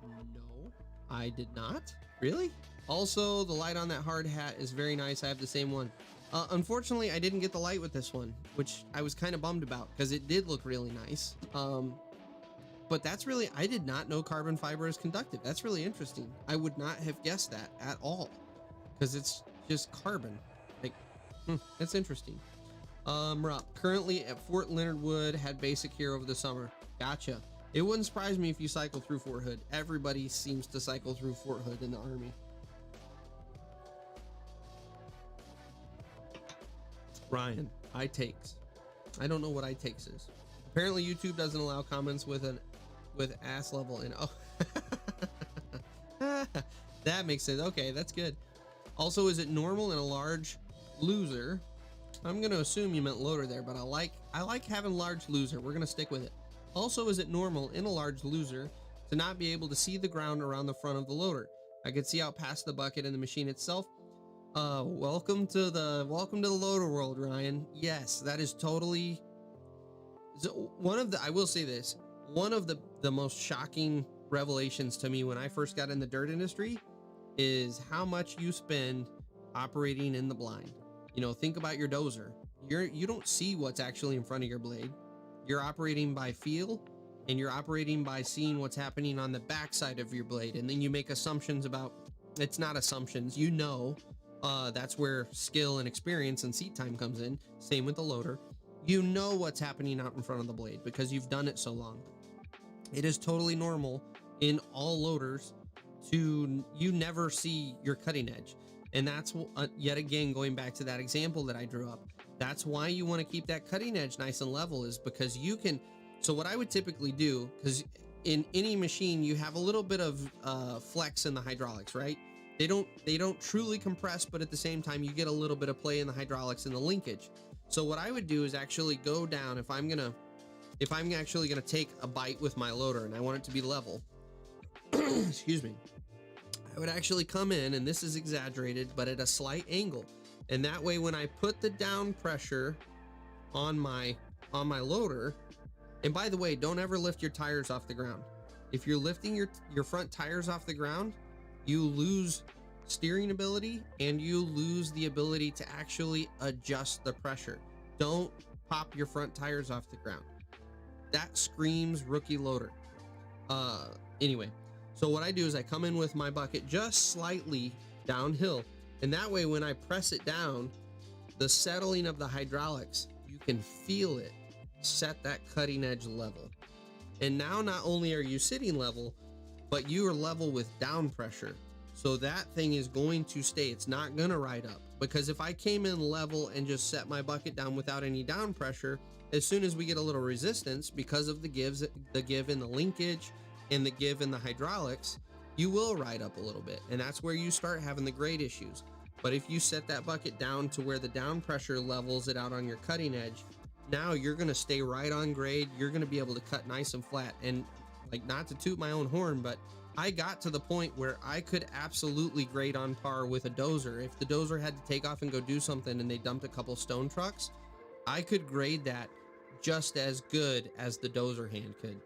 No, I did not. Really? Also, the light on that hard hat is very nice. I have the same one. Unfortunately, I didn't get the light with this one, which I was kind of bummed about because it did look really nice. But I did not know carbon fiber is conductive. That's really interesting. I would not have guessed that at all because it's just carbon. Like, that's interesting. Rupp, currently at Fort Leonard Wood, had basic here over the summer. Gotcha. It wouldn't surprise me if you cycle through Fort Hood. Everybody seems to cycle through Fort Hood in the Army. Ryan, I takes. I don't know what I takes is. Apparently YouTube doesn't allow comments with ass level in. Oh, that makes sense. Okay, that's good. Also, is it normal in a large loser? I'm gonna assume you meant loader there, but I like having large loser. We're gonna stick with it. Also, is it normal in a large loser to not be able to see the ground around the front of the loader? I could see out past the bucket and the machine itself. Welcome to the loader world, Ryan. Yes, that is totally one of the, I will say this, one of the most shocking revelations to me when I first got in the dirt industry is how much you spend operating in the blind. You know, think about your dozer. You don't see what's actually in front of your blade. You're operating by feel, and you're operating by seeing what's happening on the backside of your blade, and then you make assumptions about, it's not assumptions, you know. That's where skill and experience and seat time comes in. Same with the loader. You know what's happening out in front of the blade because you've done it so long. It is totally normal in all loaders to you never see your cutting edge. And that's yet again going back to that example that I drew up. That's why you want to keep that cutting edge nice and level, is because you can. So what I would typically do, because in any machine you have a little bit of flex in the hydraulics, right? They don't truly compress, but at the same time you get a little bit of play in the hydraulics and the linkage. So what I would do is actually go down, if I'm actually gonna take a bite with my loader and I want it to be level, excuse me, I would actually come in, and this is exaggerated, but at a slight angle. And that way when I put the down pressure on my loader, and by the way, don't ever lift your tires off the ground. If you're lifting your front tires off the ground, you lose steering ability and you lose the ability to actually adjust the pressure. Don't pop your front tires off the ground. That screams rookie loader. Anyway, so what I do is I come in with my bucket just slightly downhill, and that way when I press it down, the settling of the hydraulics, you can feel it set that cutting edge level. And now not only are you sitting level, but you are level with down pressure. So that thing is going to stay. It's not going to ride up, because if I came in level and just set my bucket down without any down pressure, as soon as we get a little resistance because of the give in the linkage and the give in the hydraulics, you will ride up a little bit. And that's where you start having the grade issues. But if you set that bucket down to where the down pressure levels it out on your cutting edge, now you're going to stay right on grade. You're going to be able to cut nice and flat. And like, not to toot my own horn, but I got to the point where I could absolutely grade on par with a dozer. If the dozer had to take off and go do something and they dumped a couple stone trucks, I could grade that just as good as the dozer hand could.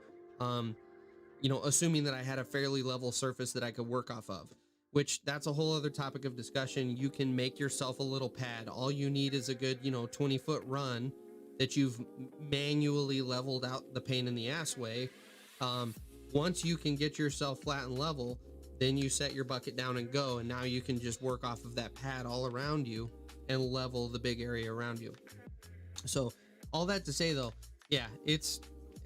You know, assuming that I had a fairly level surface that I could work off of, which that's a whole other topic of discussion. You can make yourself a little pad. All you need is a good, 20-foot run that you've manually leveled out the pain in the ass way. Once you can get yourself flat and level, then you set your bucket down and go, and now you can just work off of that pad all around you and level the big area around you. So all that to say though, yeah,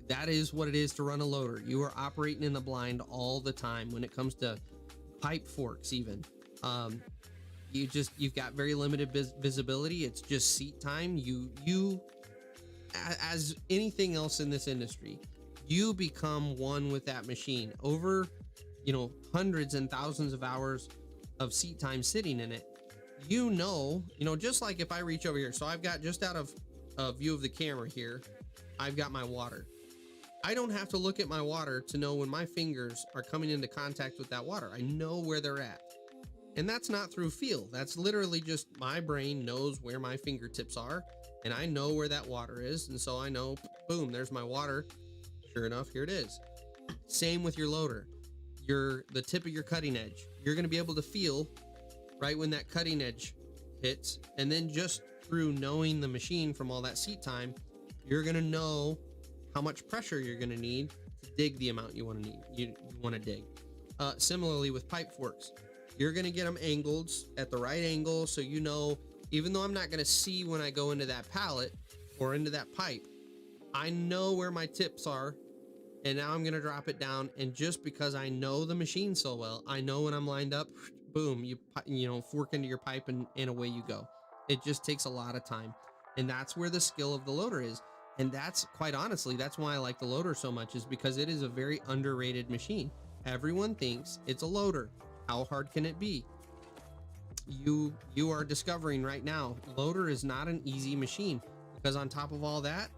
that is what it is to run a loader. You are operating in the blind all the time when it comes to pipe forks even. You've got very limited visibility. It's just seat time. You as anything else in this industry, you become one with that machine over, hundreds and thousands of hours of seat time sitting in it. Just like if I reach over here, so I've got, just out of view of the camera here, I've got my water. I don't have to look at my water to know when my fingers are coming into contact with that water. I know where they're at. And that's not through feel. That's literally just my brain knows where my fingertips are, and I know where that water is. And so I know, boom, there's my water. Sure enough, here it is. Same with your loader. The tip of your cutting edge. You're going to be able to feel right when that cutting edge hits. And then just through knowing the machine from all that seat time, you're going to know how much pressure you're going to need to dig the amount you want to dig. Similarly with pipe forks, you're going to get them angled at the right angle. So, even though I'm not going to see when I go into that pallet or into that pipe, I know where my tips are, and now I'm going to drop it down. And just because I know the machine so well, I know when I'm lined up, boom, you fork into your pipe and away you go. It just takes a lot of time. And that's where the skill of the loader is. And that's, quite honestly, that's why I like the loader so much, is because it is a very underrated machine. Everyone thinks it's a loader. How hard can it be? You are discovering right now, loader is not an easy machine, because on top of all that,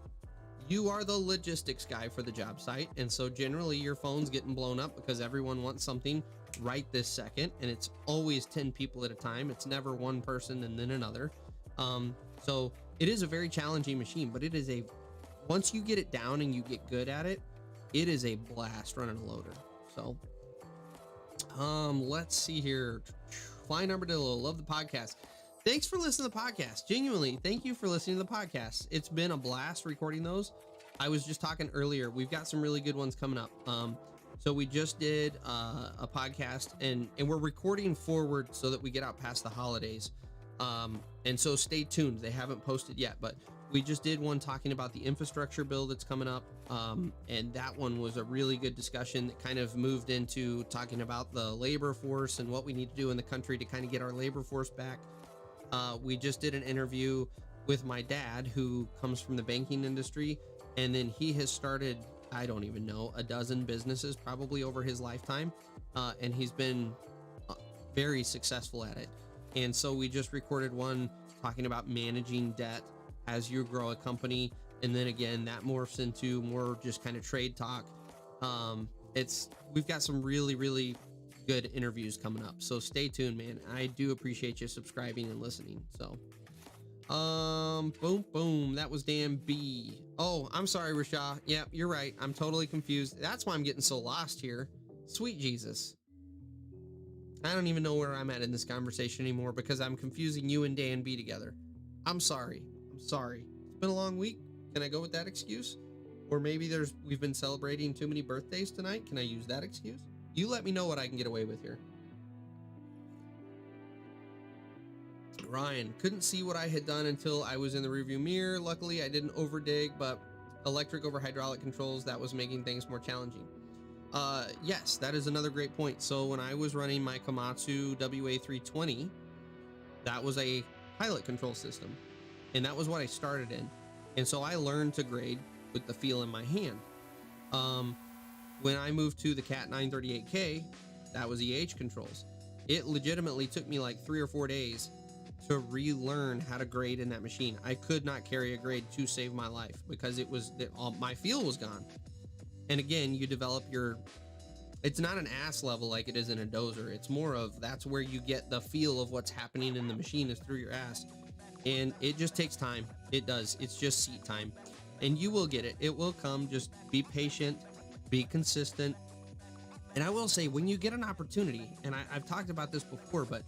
you are the logistics guy for the job site. And so generally your phone's getting blown up because everyone wants something right this second, and it's always 10 people at a time. It's never one person and then another. So it is a very challenging machine, but it is once you get it down and you get good at it, it is a blast running a loader. So let's see here. Flying Armadillo, love the podcast. Thanks for listening to the podcast. Genuinely, thank you for listening to the podcast. It's been a blast recording those. I was just talking earlier, we've got some really good ones coming up. So we just did a podcast, and we're recording forward so that we get out past the holidays. And so stay tuned. They haven't posted yet, but we just did one talking about the infrastructure bill that's coming up. And that one was a really good discussion that kind of moved into talking about the labor force and what we need to do in the country to kind of get our labor force back. We just did an interview with my dad, who comes from the banking industry, and then he has started, I don't even know, a dozen businesses probably over his lifetime. And he's been very successful at it. And so we just recorded one talking about managing debt as you grow a company. And then again, that morphs into more just kind of trade talk. We've got some really, really good interviews coming up. So stay tuned, man. I do appreciate you subscribing and listening. So, boom. That was Dan B. Oh, I'm sorry, Rasha. Yeah, you're right. I'm totally confused. That's why I'm getting so lost here. Sweet Jesus. I don't even know where I'm at in this conversation anymore because I'm confusing you and Dan B together. I'm sorry. It's been a long week. Can I go with that excuse? Or maybe we've been celebrating too many birthdays tonight. Can I use that excuse? You let me know what I can get away with here. Ryan, couldn't see what I had done until I was in the rearview mirror. Luckily, I didn't overdig, but electric over hydraulic controls, that was making things more challenging. Yes, that is another great point. So when I was running my Komatsu WA320, that was a pilot control system, and that was what I started in. And so I learned to grade with the feel in my hand. When I moved to the Cat 938K, that was EH controls. It legitimately took me like 3 or 4 days to relearn how to grade in that machine. I could not carry a grade to save my life because my feel was gone. And again, you develop it's not an ass level like it is in a dozer. It's more of, that's where you get the feel of what's happening in the machine is through your ass. And it just takes time. It does. It's just seat time. And you will get it. It will come. Just be patient, be consistent. And I will say, when you get an opportunity, and I've talked about this before, but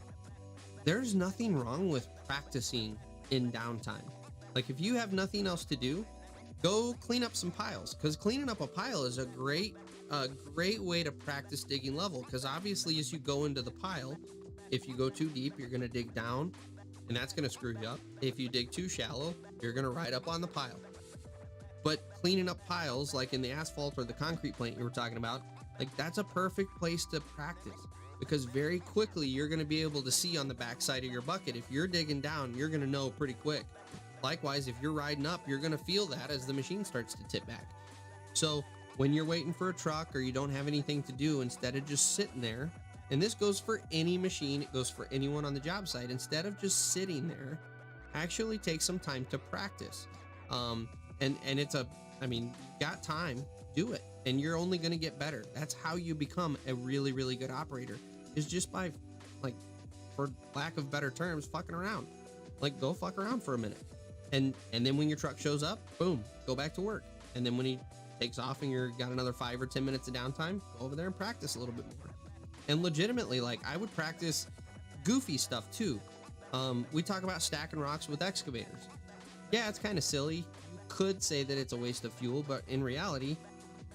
there's nothing wrong with practicing in downtime. Like, if you have nothing else to do, go clean up some piles, because cleaning up a pile is a great way to practice digging level. Because obviously, as you go into the pile, if you go too deep, you're going to dig down, and that's going to screw you up. If you dig too shallow, you're going to ride up on the pile. But cleaning up piles, like in the asphalt or the concrete plant you were talking about, like, that's a perfect place to practice, because very quickly you're going to be able to see on the backside of your bucket. If you're digging down, you're going to know pretty quick. Likewise, if you're riding up, you're going to feel that as the machine starts to tip back. So when you're waiting for a truck or you don't have anything to do, instead of just sitting there, and this goes for any machine, it goes for anyone on the job site, instead of just sitting there, actually take some time to practice. And you got time, do it. And you're only going to get better. That's how you become a really, really good operator, is just by, like, for lack of better terms, fucking around. Like, go fuck around for a minute. And then when your truck shows up, boom, go back to work. And then when he takes off and you've got another 5 or 10 minutes of downtime, go over there and practice a little bit more. And legitimately, like, I would practice goofy stuff too. We talk about stacking rocks with excavators. Yeah, it's kind of silly. You could say that it's a waste of fuel, but in reality,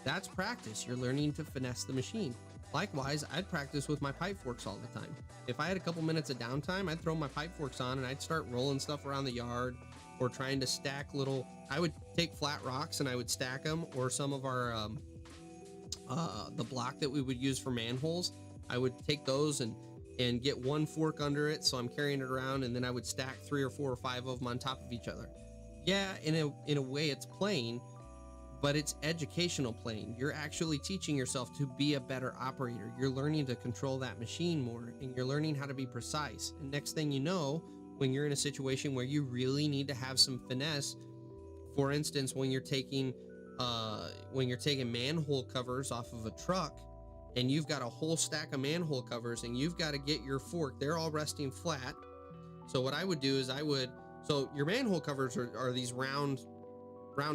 that's practice. You're learning to finesse the machine. Likewise, I'd practice with my pipe forks all the time. If I had a couple minutes of downtime, I'd throw my pipe forks on and I'd start rolling stuff around the yard, or trying to stack I would take flat rocks and I would stack them, or some of our, the block that we would use for manholes, I would take those and get one fork under it, so I'm carrying it around, and then I would stack 3 or 4 or 5 of them on top of each other. Yeah, in a way it's playing, but it's educational playing. You're actually teaching yourself to be a better operator. You're learning to control that machine more, and you're learning how to be precise. And next thing you know, when you're in a situation where you really need to have some finesse, for instance, when you're taking manhole covers off of a truck and you've got a whole stack of manhole covers, and you've got to get your fork, they're all resting flat. So what I would do is so your manhole covers are these round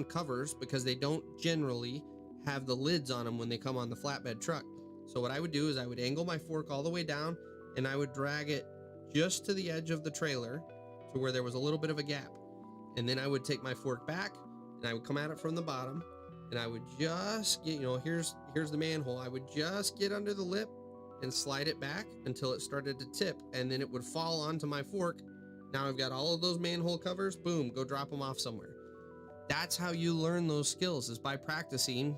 covers because they don't generally have the lids on them when they come on the flatbed truck. So what I would do is I would angle my fork all the way down, and I would drag it just to the edge of the trailer to where there was a little bit of a gap. And then I would take my fork back, and I would come at it from the bottom, and I would just get, here's the manhole. I would just get under the lip and slide it back until it started to tip, and then it would fall onto my fork. Now I've got all of those manhole covers, boom, go drop them off somewhere. That's how you learn those skills, is by practicing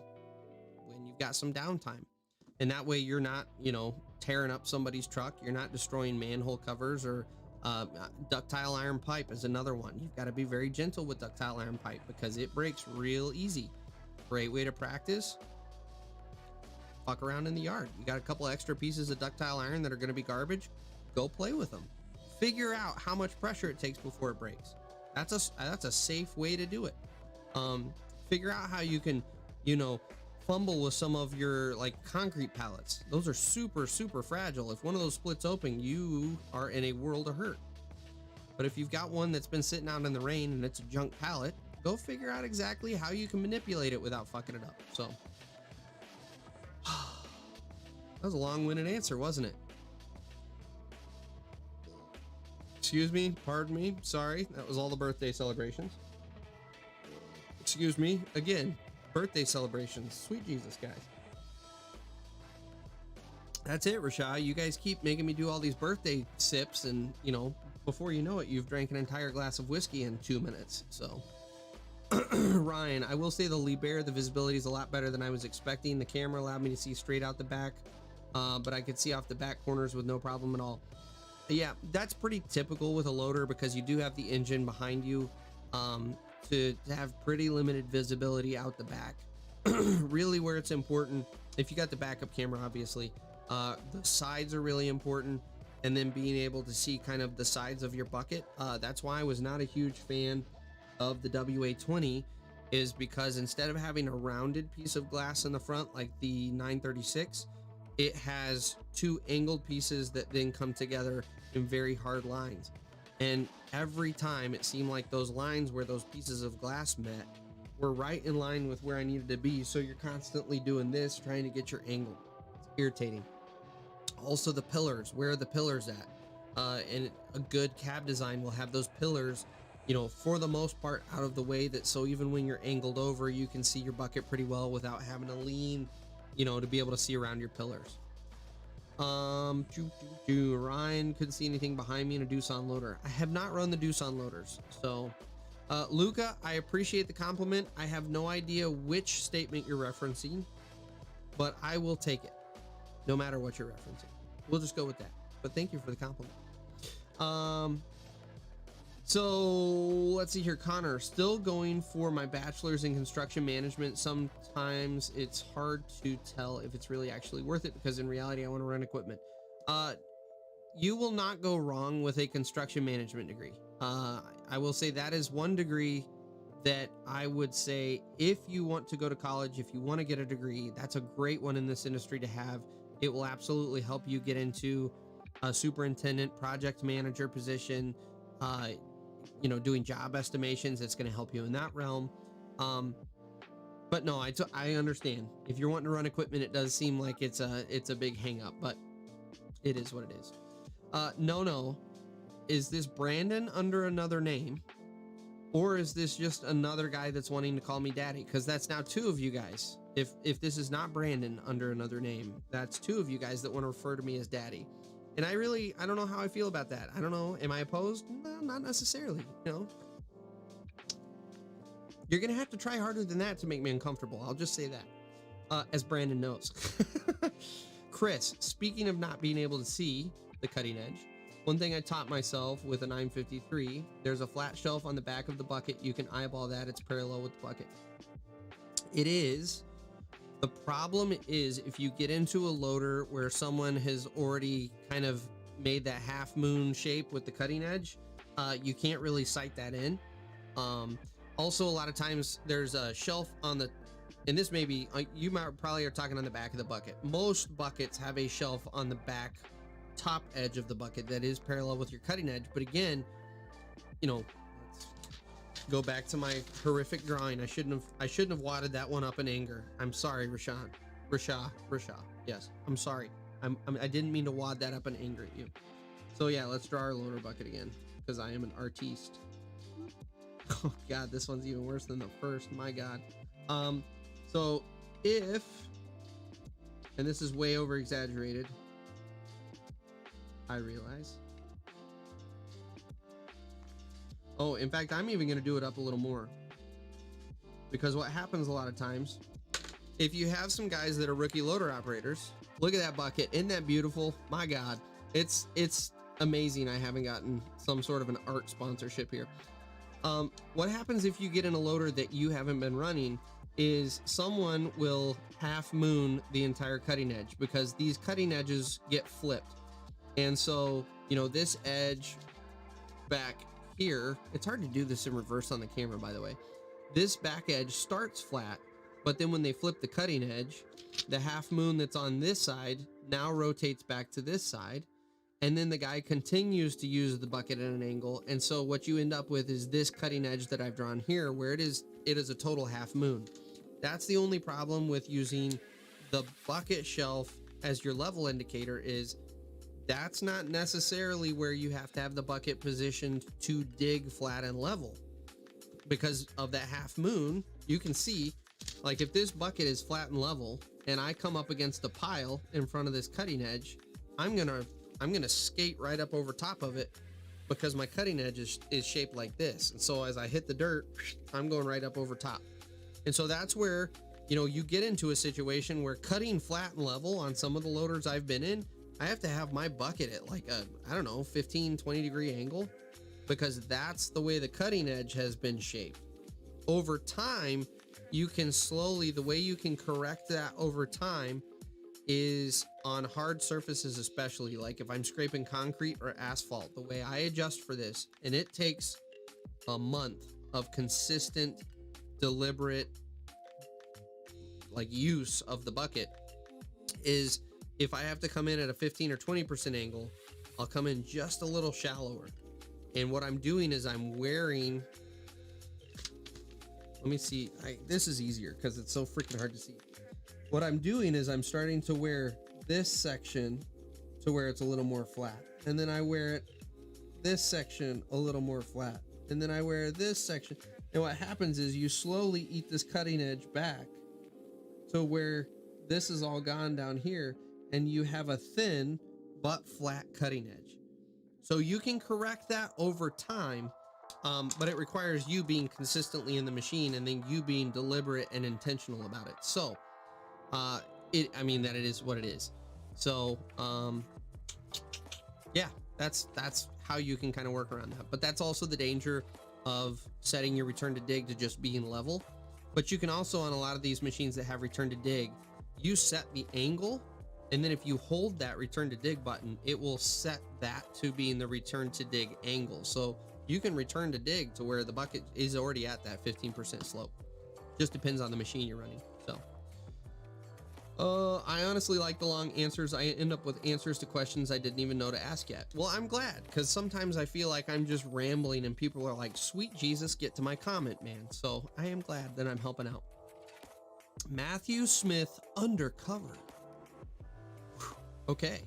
when you've got some downtime. And that way you're not, tearing up somebody's truck. You're not destroying manhole covers, or ductile iron pipe is another one. You've got to be very gentle with ductile iron pipe because it breaks real easy. Great way to practice. Fuck around in the yard. You got a couple extra pieces of ductile iron that are going to be garbage. Go play with them. Figure out how much pressure it takes before it breaks. That's a safe way to do it. Figure out how you can, fumble with some of your concrete pallets. Those are super, super fragile. If one of those splits open, you are in a world of hurt. But if you've got one that's been sitting out in the rain and it's a junk pallet, go figure out exactly how you can manipulate it without fucking it up. So that was a long-winded answer, wasn't it? Excuse me, pardon me, sorry. That was all the birthday celebrations. Excuse me, again, birthday celebrations. Sweet Jesus, guys. That's it, Rashad. You guys keep making me do all these birthday sips, and before you know it, you've drank an entire glass of whiskey in 2 minutes. So Ryan, I will say the Liebherr, the visibility is a lot better than I was expecting. The camera allowed me to see straight out the back, but I could see off the back corners with no problem at all. Yeah, that's pretty typical with a loader because you do have the engine behind you, to have pretty limited visibility out the back. Really where it's important, if you got the backup camera, obviously, the sides are really important, and then being able to see kind of the sides of your bucket. That's why I was not a huge fan of the WA-20, is because instead of having a rounded piece of glass in the front like the 936, it has two angled pieces that then come together in very hard lines. And every time it seemed like those lines where those pieces of glass met were right in line with where I needed to be. So you're constantly doing this, trying to get your angle. It's irritating. Also the pillars, where are the pillars at? And a good cab design will have those pillars, for the most part out of the way, that so even when you're angled over, you can see your bucket pretty well without having to lean, to be able to see around your pillars. Ryan couldn't see anything behind me in a Doosan loader. I have not run the Doosan loaders. So, Luca, I appreciate the compliment. I have no idea which statement you're referencing, but I will take it no matter what you're referencing. We'll just go with that. But thank you for the compliment. So let's see here. Connor, still going for my bachelor's in construction management. Sometimes it's hard to tell if it's really actually worth it because in reality, I want to run equipment. You will not go wrong with a construction management degree. I will say that is one degree that I would say if you want to go to college, if you want to get a degree, that's a great one in this industry to have. It will absolutely help you get into a superintendent, project manager position, doing job estimations. It's going to help you in that realm. But no, I understand. If you're wanting to run equipment, it does seem like it's a big hang up, but it is what it is. No. Is this Brandon under another name? Or is this just another guy that's wanting to call me daddy? Because that's now two of you guys. If this is not Brandon under another name, that's two of you guys that want to refer to me as daddy. And I don't know how I feel about that. I don't know. Am I opposed? No, not necessarily. You're going to have to try harder than that to make me uncomfortable. I'll just say that. As Brandon knows. Chris, speaking of not being able to see the cutting edge, one thing I taught myself with a 953, there's a flat shelf on the back of the bucket. You can eyeball that. It's parallel with the bucket. The problem is if you get into a loader where someone has already kind of made that half moon shape with the cutting edge, you can't really sight that in. Also, a lot of times there's a shelf on the and this may be, you might probably are talking on the back of the bucket. Most buckets have a shelf on the back top edge of the bucket that is parallel with your cutting edge. But again, you know, let's go back to my horrific drawing. I shouldn't have wadded that one up in anger. I'm sorry, Rashawn. Yes, I'm sorry. I didn't mean to wad that up in anger at you. So yeah, let's draw our loader bucket again, because I am an artiste. Oh God, this one's even worse than the first. My God. So if, and this is way over exaggerated, I realize. Oh, in fact, I'm even going to do it up a little more, because what happens a lot of times, if you have some guys that are rookie loader operators, look at that bucket. Isn't that beautiful? My God, it's amazing. I haven't gotten some sort of an art sponsorship here. What happens if you get in a loader that you haven't been running is someone will half moon the entire cutting edge, because these cutting edges get flipped. And so, you know, this edge back here, it's hard to do this in reverse on the camera, by the way. This back edge starts flat, but then when they flip the cutting edge, the half moon that's on this side now rotates back to this side. And then the guy continues to use the bucket at an angle. And so what you end up with is this cutting edge that I've drawn here, where it is a total half moon. That's the only problem with using the bucket shelf as your level indicator, is that's not necessarily where you have to have the bucket positioned to dig flat and level. Because of that half moon, you can see, like, if this bucket is flat and level and I come up against a pile in front of this cutting edge, I'm gonna skate right up over top of it, because my cutting edge is shaped like this. And so as I hit the dirt, I'm going right up over top. And so that's where, you know, you get into a situation where cutting flat and level on some of the loaders I've been in, I have to have my bucket at like a, I don't know, 15, 20 degree angle, because that's the way the cutting edge has been shaped. Over time, you can slowly, the way you can correct that over time is on hard surfaces, especially like if I'm scraping concrete or asphalt. The way I adjust for this, and it takes a month of consistent, deliberate like use of the bucket, is if I have to come in at a 15 or 20% angle, I'll come in just a little shallower. And what I'm doing is I'm wearing, let me see, this is easier because it's so freaking hard to see. What I'm doing is I'm starting to wear this section to where it's a little more flat. And then I wear it, this section a little more flat. And then I wear this section. And what happens is you slowly eat this cutting edge back to where this is all gone down here, and you have a thin but flat cutting edge. So you can correct that over time, but it requires you being consistently in the machine, and then you being deliberate and intentional about it. So I mean, that it is what it is. So yeah, that's how you can kind of work around that. But that's also the danger of setting your return to dig to just being level. But you can also, on a lot of these machines that have return to dig, you set the angle, and then if you hold that return to dig button, it will set that to being the return to dig angle. So you can return to dig to where the bucket is already at that 15% slope. Just depends on the machine you're running. So I honestly like the long answers. I end up with answers to questions I didn't even know to ask yet. Well, I'm glad, because sometimes I feel like I'm just rambling and people are like, sweet Jesus, get to my comment, man. So I am glad that I'm helping out. Matthew Smith Undercover. Whew. Okay.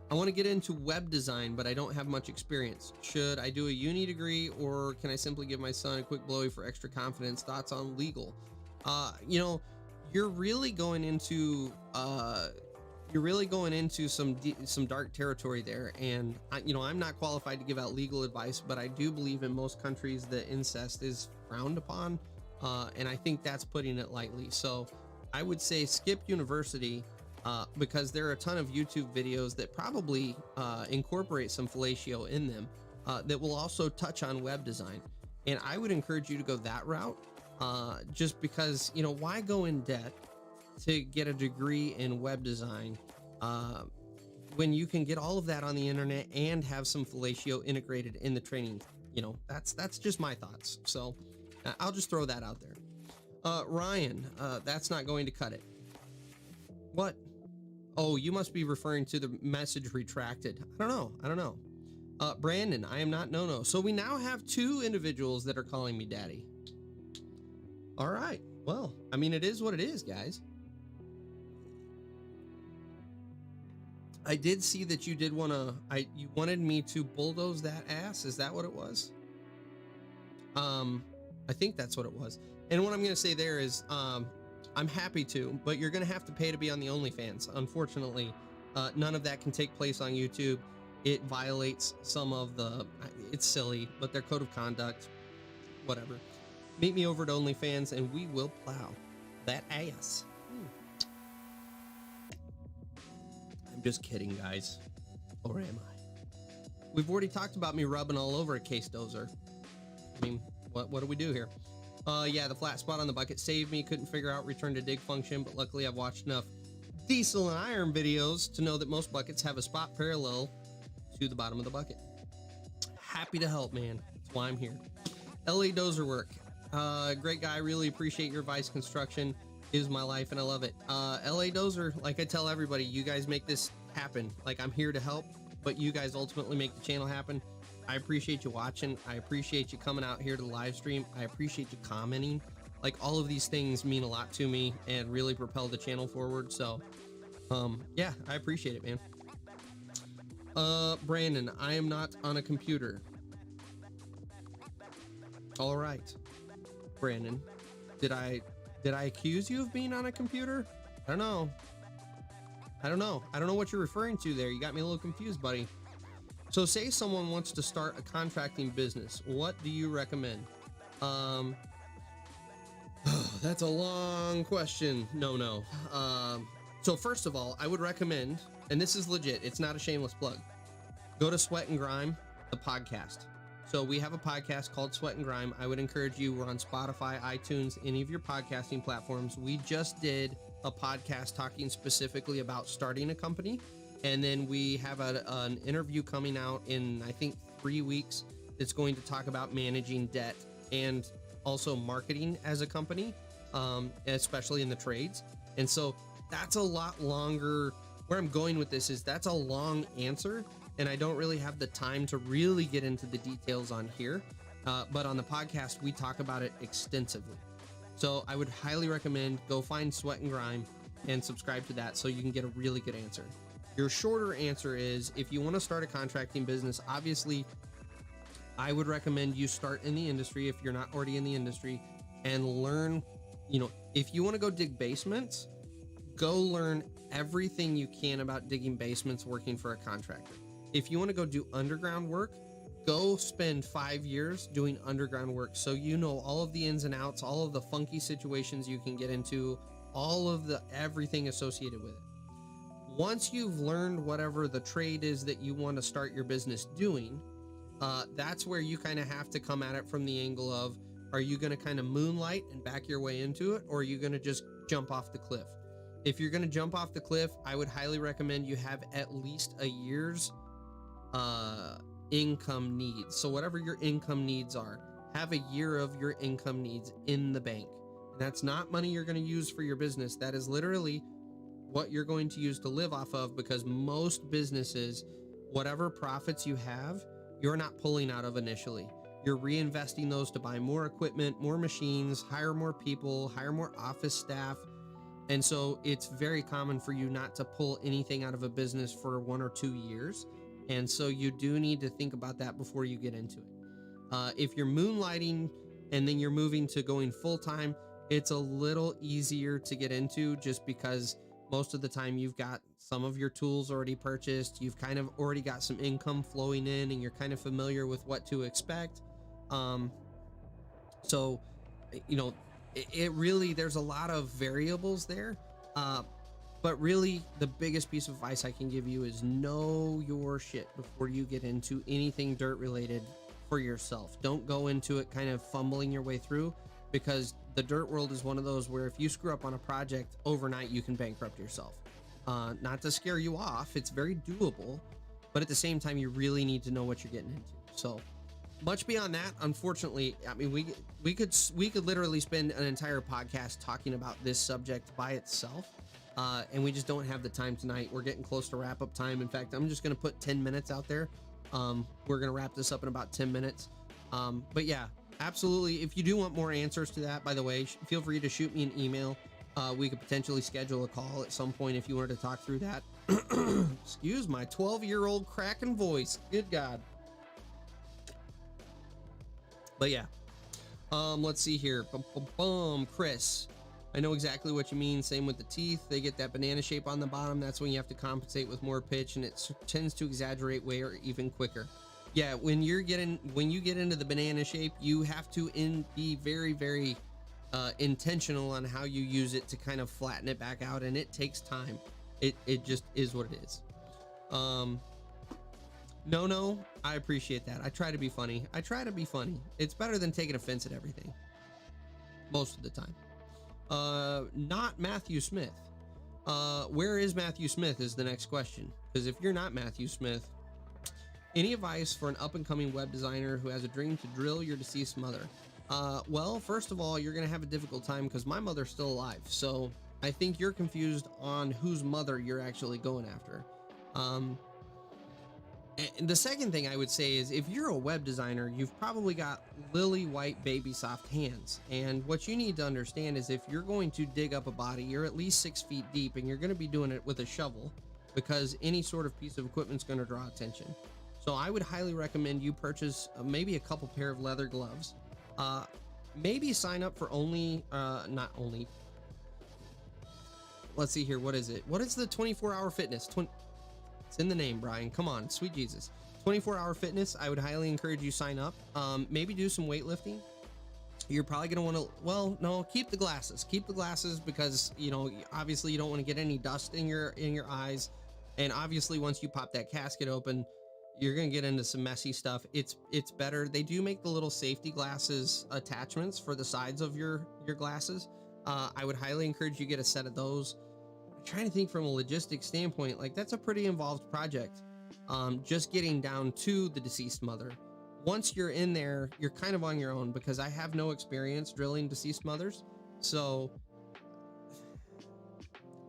I want to get into web design, but I don't have much experience. Should I do a uni degree, or can I simply give my son a quick blowy for extra confidence? Thoughts on legal? You know, you're really going into some dark territory there, and I'm not qualified to give out legal advice, but I do believe in most countries that incest is frowned upon, and I think that's putting it lightly. So I would say skip university, because there are a ton of YouTube videos that probably incorporate some fellatio in them, that will also touch on web design, and I would encourage you to go that route. Just because, why go in debt to get a degree in web design when you can get all of that on the internet and have some fellatio integrated in the training? That's just my thoughts. So I'll just throw that out there. Ryan, that's not going to cut it. What? Oh, you must be referring to the message retracted. I don't know. Brandon, I am not no. So we now have 2 individuals that are calling me daddy. All right. Well, I mean, it is what it is, guys. I did see that you did you wanted me to bulldoze that ass. Is that what it was? I think that's what it was. And what I'm going to say there is, I'm happy to, but you're going to have to pay to be on the OnlyFans. Unfortunately, none of that can take place on YouTube. It violates some of it's silly, but their code of conduct, whatever. Meet me over at OnlyFans and we will plow that ass. I'm just kidding, guys. Or am I? We've already talked about me rubbing all over a case dozer. I mean, what do we do here? Yeah, the flat spot on the bucket saved me. Couldn't figure out return to dig function, but luckily I've watched enough diesel and iron videos to know that most buckets have a spot parallel to the bottom of the bucket. Happy to help, man. That's why I'm here. LA Dozer Work. Great guy. Really appreciate your advice. Construction is my life and I love it. LA Dozer, like I tell everybody, you guys make this happen. Like, I'm here to help, but you guys ultimately make the channel happen. I appreciate you watching. I appreciate you coming out here to the live stream. I appreciate you commenting. Like, all of these things mean a lot to me and really propel the channel forward. So, yeah, I appreciate it, man. Brandon, I am not on a computer. All right, Brandon, did I accuse you of being on a computer? I don't know. I don't know what you're referring to there. You got me a little confused, buddy. So say someone wants to start a contracting business. What do you recommend? That's a long question. No. So first of all, I would recommend, and this is legit, it's not a shameless plug, go to Sweat and Grime, the podcast. So we have a podcast called Sweat and Grime. I would encourage you. We're on Spotify, iTunes, any of your podcasting platforms. We just did a podcast talking specifically about starting a company. And then we have an interview coming out in, I think, 3 weeks that's going to talk about managing debt and also marketing as a company, especially in the trades. And so that's a lot longer. Where I'm going with this is that's a long answer, and I don't really have the time to really get into the details on here. But on the podcast, we talk about it extensively. So I would highly recommend go find Sweat and Grime and subscribe to that so you can get a really good answer. Your shorter answer is, if you want to start a contracting business, obviously I would recommend you start in the industry if you're not already in the industry and learn, if you want to go dig basements, go learn everything you can about digging basements working for a contractor. If you want to go do underground work, go spend 5 years doing underground work so you know all of the ins and outs, all of the funky situations you can get into, all of the everything associated with it. Once you've learned whatever the trade is that you want to start your business doing, that's where you kind of have to come at it from the angle of, are you going to kind of moonlight and back your way into it, or are you going to just jump off the cliff? If you're going to jump off the cliff, I would highly recommend you have at least a year's income needs. So whatever your income needs are, have a year of your income needs in the bank. And that's not money you're going to use for your business. That is literally what you're going to use to live off of, because most businesses, whatever profits you have, you're not pulling out of initially. You're reinvesting those to buy more equipment, more machines, hire more people, hire more office staff. And so it's very common for you not to pull anything out of a business for 1 or 2 years. And so you do need to think about that before you get into it. If you're moonlighting and then you're moving to going full-time, it's a little easier to get into just because most of the time you've got some of your tools already purchased. You've kind of already got some income flowing in and you're kind of familiar with what to expect. So, it really, there's a lot of variables there. But really the biggest piece of advice I can give you is know your shit before you get into anything dirt related for yourself. Don't go into it kind of fumbling your way through, because the dirt world is one of those where if you screw up on a project overnight, you can bankrupt yourself. Not to scare you off, it's very doable, but at the same time, you really need to know what you're getting into. So Much beyond that, unfortunately, I mean, we could literally spend an entire podcast talking about this subject by itself, and we just don't have the time tonight. We're getting close to wrap up time. In fact, I'm just going to put 10 minutes out there. We're going to wrap this up in about 10 minutes. But yeah, absolutely. If you do want more answers to that, by the way, feel free to shoot me an email. We could potentially schedule a call at some point if you wanted to talk through that. Excuse my 12-year-old cracking voice. Good God. But yeah, let's see here. Chris, I know exactly what you mean. Same with the teeth. They get that banana shape on the bottom. That's when you have to compensate with more pitch, and it tends to exaggerate wear even quicker. Yeah, when you get into the banana shape, you have to be very, very intentional on how you use it to kind of flatten it back out, and it takes time. It just is what it is. No, I appreciate that. I try to be funny. It's better than taking offense at everything. Most of the time. Not Matthew Smith. Where is Matthew Smith is the next question. Because if you're not Matthew Smith, any advice for an up-and-coming web designer who has a dream to drill your deceased mother? Well, first of all, you're going to have a difficult time because my mother's still alive. So I think you're confused on whose mother you're actually going after. And the second thing I would say is if you're a web designer, you've probably got lily white baby soft hands. And what you need to understand is if you're going to dig up a body, you're at least 6 feet deep, and you're going to be doing it with a shovel because any sort of piece of equipment is going to draw attention. So I would highly recommend you purchase maybe a couple pair of leather gloves. Maybe sign up for let's see here. What is it? What is the 24-hour fitness? It's in the name, Brian. Come on, sweet Jesus. 24-hour fitness. I would highly encourage you sign up. Maybe do some weightlifting. You're probably going to want to, well, no, keep the glasses. Keep the glasses because, you know, obviously you don't want to get any dust in your eyes. And obviously once you pop that casket open, you're going to get into some messy stuff. It's better. They do make the little safety glasses attachments for the sides of your glasses. I would highly encourage you get a set of those. I'm trying to think from a logistics standpoint, like that's a pretty involved project. Just getting down to the deceased mother. Once you're in there, you're kind of on your own because I have no experience drilling deceased mothers. So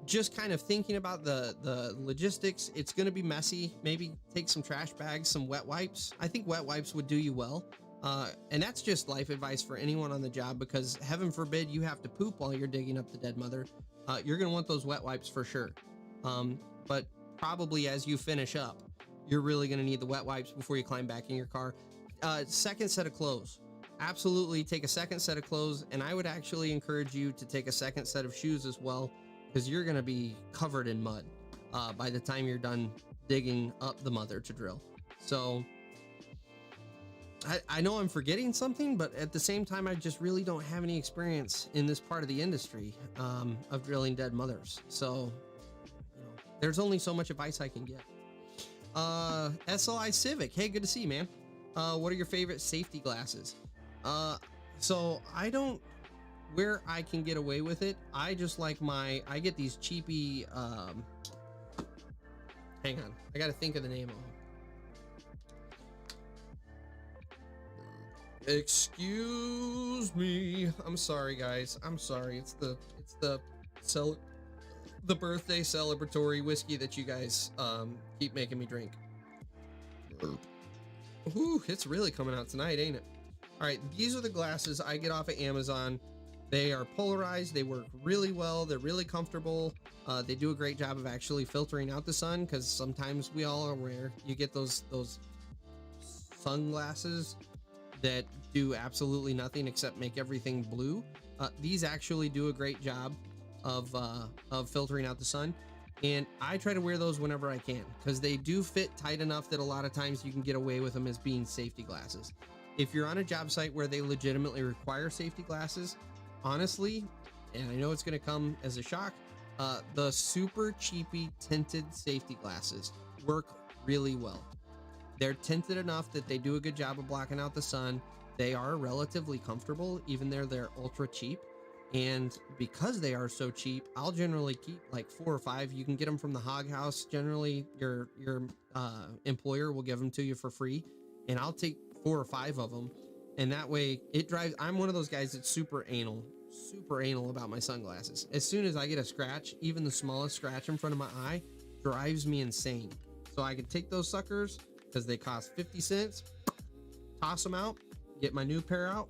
just kind of thinking about the logistics, it's going to be messy. Maybe take some trash bags, some wet wipes. I think wet wipes would do you well. And that's just life advice for anyone on the job because heaven forbid you have to poop while you're digging up the dead mother. You're going to want those wet wipes for sure. But probably as you finish up, you're really going to need the wet wipes before you climb back in your car. Second set of clothes. Absolutely take a second set of clothes. And I would actually encourage you to take a second set of shoes as well, because you're going to be covered in mud by the time you're done digging up the mother to drill. So I know I'm forgetting something, but at the same time, I just really don't have any experience in this part of the industry of drilling dead mothers. So you know, there's only so much advice I can get. SLI Civic. Hey, good to see you, man. What are your favorite safety glasses? So I don't, where I can get away with it, I just like I get these cheapy, hang on, I gotta think of the name of them. Excuse me. I'm sorry, guys. I'm sorry. It's the birthday celebratory whiskey that you guys keep making me drink. Ooh, it's really coming out tonight, ain't it? All right, these are the glasses I get off of Amazon. They are polarized. They work really well. They're really comfortable. They do a great job of actually filtering out the sun because sometimes we all are aware you get those sunglasses that do absolutely nothing except make everything blue. These actually do a great job of filtering out the sun. And I try to wear those whenever I can because they do fit tight enough that a lot of times you can get away with them as being safety glasses. If you're on a job site where they legitimately require safety glasses, honestly, and I know it's going to come as a shock, the super cheapy tinted safety glasses work really well. They're tinted enough that they do a good job of blocking out the sun. They are relatively comfortable, even though they're ultra cheap. And because they are so cheap, I'll generally keep like 4 or 5. You can get them from the Hog House. Generally, your employer will give them to you for free. And I'll take 4 or 5 of them, and that way it drives. I'm one of those guys that's super anal about my sunglasses. As soon as I get a scratch, even the smallest scratch in front of my eye drives me insane. So I can take those suckers because they cost 50 cents, toss them out, get my new pair out.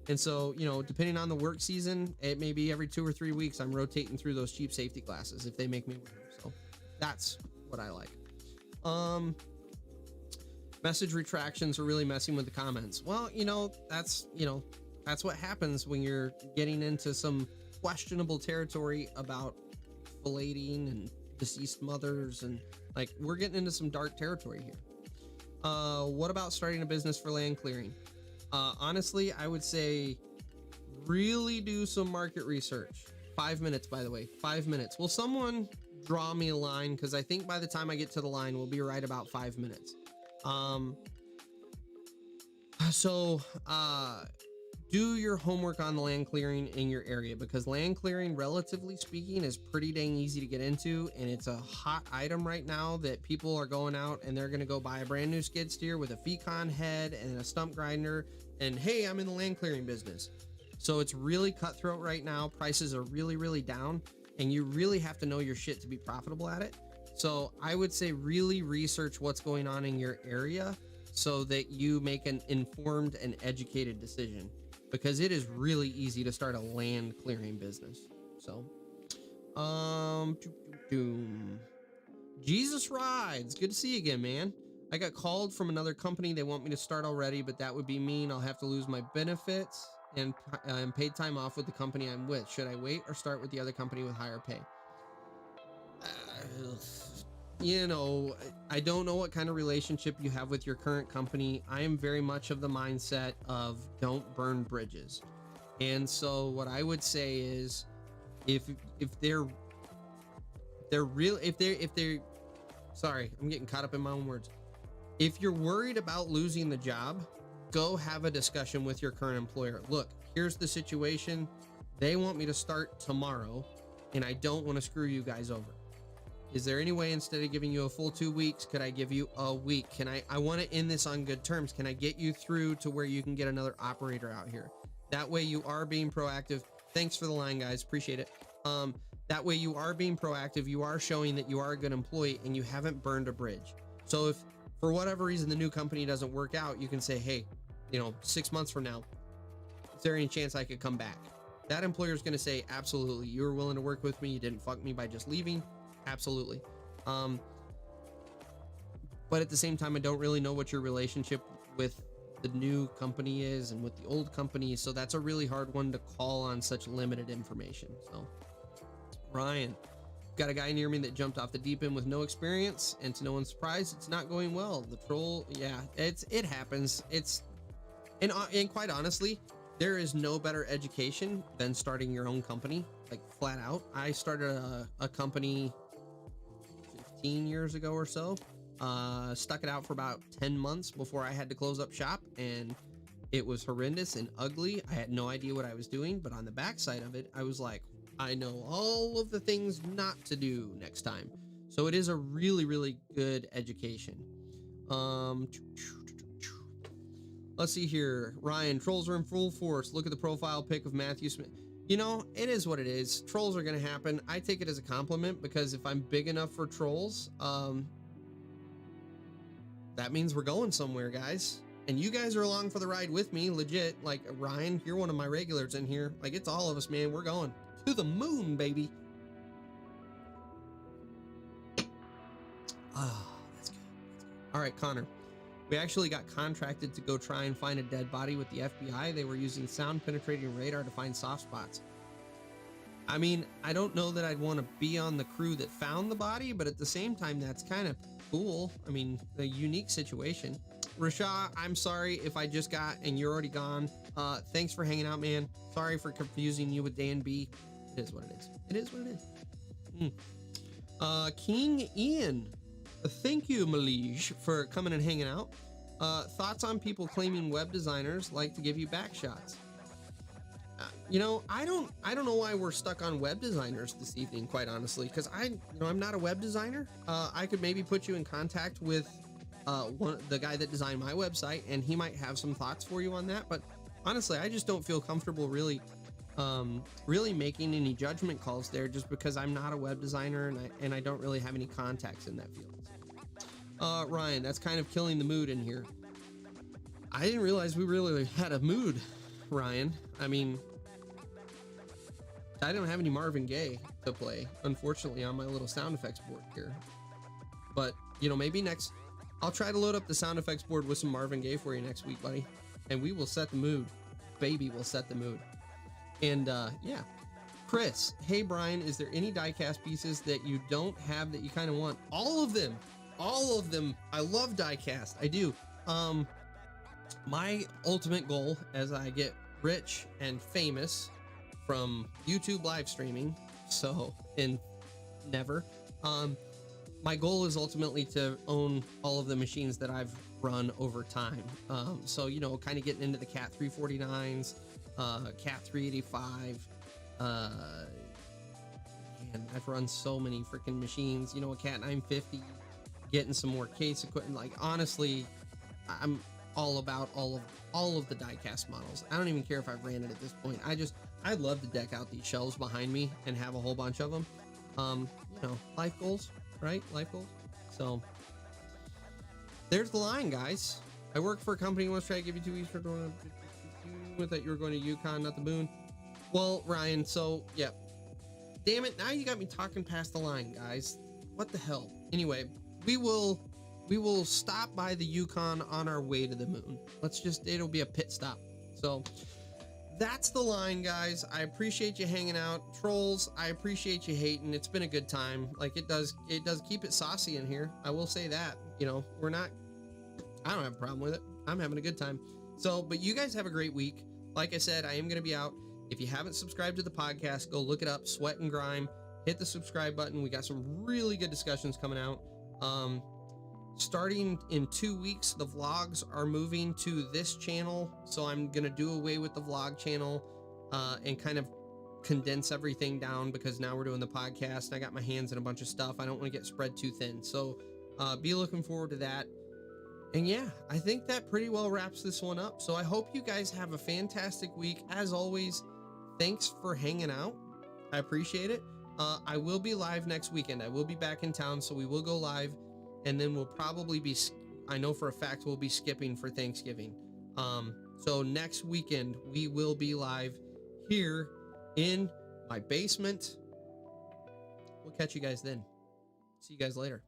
And so, you know, depending on the work season, it may be every 2 or 3 weeks I'm rotating through those cheap safety glasses if they make me wear them. So that's what I like. Message retractions are really messing with the comments. Well, that's what happens when you're getting into some questionable territory about filleting and deceased mothers, and like, we're getting into some dark territory here. What about starting a business for land clearing? Honestly, I would say really do some market research. 5 minutes, by the way, 5 minutes. Will someone draw me a line? Because I think by the time I get to the line, we'll be right about 5 minutes. Do your homework on the land clearing in your area, because land clearing, relatively speaking, is pretty dang easy to get into, and it's a hot item right now that people are going out and they're going to go buy a brand new skid steer with a Fecon head and a stump grinder, and hey, I'm in the land clearing business. So it's really cutthroat right now. Prices are really, really down, and you really have to know your shit to be profitable at it. So I would say really research what's going on in your area so that you make an informed and educated decision, because it is really easy to start a land clearing business. So, Jesus Rides, good to see you again, man. I got called from another company. They want me to start already, but that would be mean. I'll have to lose my benefits and paid time off with the company I'm with. Should I wait or start with the other company with higher pay? I don't know what kind of relationship you have with your current company. I am very much of the mindset of don't burn bridges. And so what I would say is, if they're sorry, I'm getting caught up in my own words. If you're worried about losing the job, go have a discussion with your current employer. Look, here's the situation. They want me to start tomorrow, and I don't want to screw you guys over. Is there any way, instead of giving you a full 2 weeks, could I give you a week? I want to end this on good terms. Can I get you through to where you can get another operator out here? That way you are being proactive. Thanks for the line, guys. Appreciate it. That way you are being proactive. You are showing that you are a good employee and you haven't burned a bridge. So if for whatever reason the new company doesn't work out, you can say, hey, 6 months from now, is there any chance I could come back? That employer is going to say, absolutely. You were willing to work with me. You didn't fuck me by just leaving. Absolutely. But at the same time, I don't really know what your relationship with the new company is and with the old company. So that's a really hard one to call on such limited information. So Ryan, got a guy near me that jumped off the deep end with no experience, and to no one's surprise, it's not going well. The troll. Yeah, it happens. And quite honestly, there is no better education than starting your own company, like flat out. I started a company 15 years ago or so, stuck it out for about 10 months before I had to close up shop, and it was horrendous and ugly. I had no idea what I was doing, but on the backside of it, I was like, I know all of the things not to do next time. So it is a really, really good education. Let's see here. Ryan, trolls are in full force. Look at the profile pic of Matthew Smith. It is what it is. Trolls are going to happen. I take it as a compliment, because if I'm big enough for trolls, that means we're going somewhere, guys. And you guys are along for the ride with me, legit. Like, Ryan, you're one of my regulars in here. Like, it's all of us, man. We're going to the moon, baby. That's good. All right, Connor. We actually got contracted to go try and find a dead body with the FBI. They were using sound penetrating radar to find soft spots. I mean, I don't know that I'd want to be on the crew that found the body, but at the same time, that's kind of cool. I mean, a unique situation. Rasha, I'm sorry if I just got and you're already gone. Thanks for hanging out, man. Sorry for confusing you with Dan B. It is what it is. It is what it is. King Ian. Thank you, Malige, for coming and hanging out. Thoughts on people claiming web designers like to give you back shots? I don't know why we're stuck on web designers this evening, quite honestly, because I'm not a web designer. I could maybe put you in contact with the guy that designed my website, and he might have some thoughts for you on that. But honestly, I just don't feel comfortable really making any judgment calls there, just because I'm not a web designer and I don't really have any contacts in that field. Ryan, that's kind of killing the mood in here. I didn't realize we really had a mood, Ryan. I mean, I don't have any Marvin Gaye to play, unfortunately, on my little sound effects board here. But, you know, maybe I'll try to load up the sound effects board with some Marvin Gaye for you next week, buddy. And we will set the mood. Baby, we'll set the mood. And, yeah. Chris, hey, Brian, is there any diecast pieces that you don't have that you kind of want? All of them. All of them. I love diecast. I do. My ultimate goal as I get rich and famous from YouTube live streaming, my goal is ultimately to own all of the machines that I've run over time. So, you know, kind of getting into the Cat 349s, Cat 385, and I've run so many freaking machines, you know, a Cat 950, getting some more case equipment. Like, honestly, I'm all about all of the diecast models. I don't even care if I've ran it at this point. I'd love to deck out these shelves behind me and have a whole bunch of them. You know, life goals, right? Life goals. So there's the line, guys. I work for a company who wants to try to give you 2 weeks for doing with that you were going to Yukon, not the Boone. Well, Ryan, so yeah. Damn it, now you got me talking past the line, guys. What the hell? Anyway, we will stop by the Yukon on our way to the moon. It'll be a pit stop. So that's the line, guys. I appreciate you hanging out. Trolls, I appreciate you hating. It's been a good time. Like, it does keep it saucy in here. I will say that. You know, I don't have a problem with it. I'm having a good time. So, but you guys have a great week. Like I said, I am going to be out. If you haven't subscribed to the podcast, go look it up, Sweat and Grime. Hit the subscribe button. We got some really good discussions coming out. Starting in 2 weeks, the vlogs are moving to this channel. So I'm going to do away with the vlog channel and kind of condense everything down, because now we're doing the podcast and I got my hands in a bunch of stuff. I don't want to get spread too thin. So be looking forward to that. And yeah, I think that pretty well wraps this one up. So I hope you guys have a fantastic week. As always, thanks for hanging out. I appreciate it. I will be live next weekend. I will be back in town, so we will go live. And then we'll probably be, I know for a fact, we'll be skipping for Thanksgiving. So next weekend, we will be live here in my basement. We'll catch you guys then. See you guys later.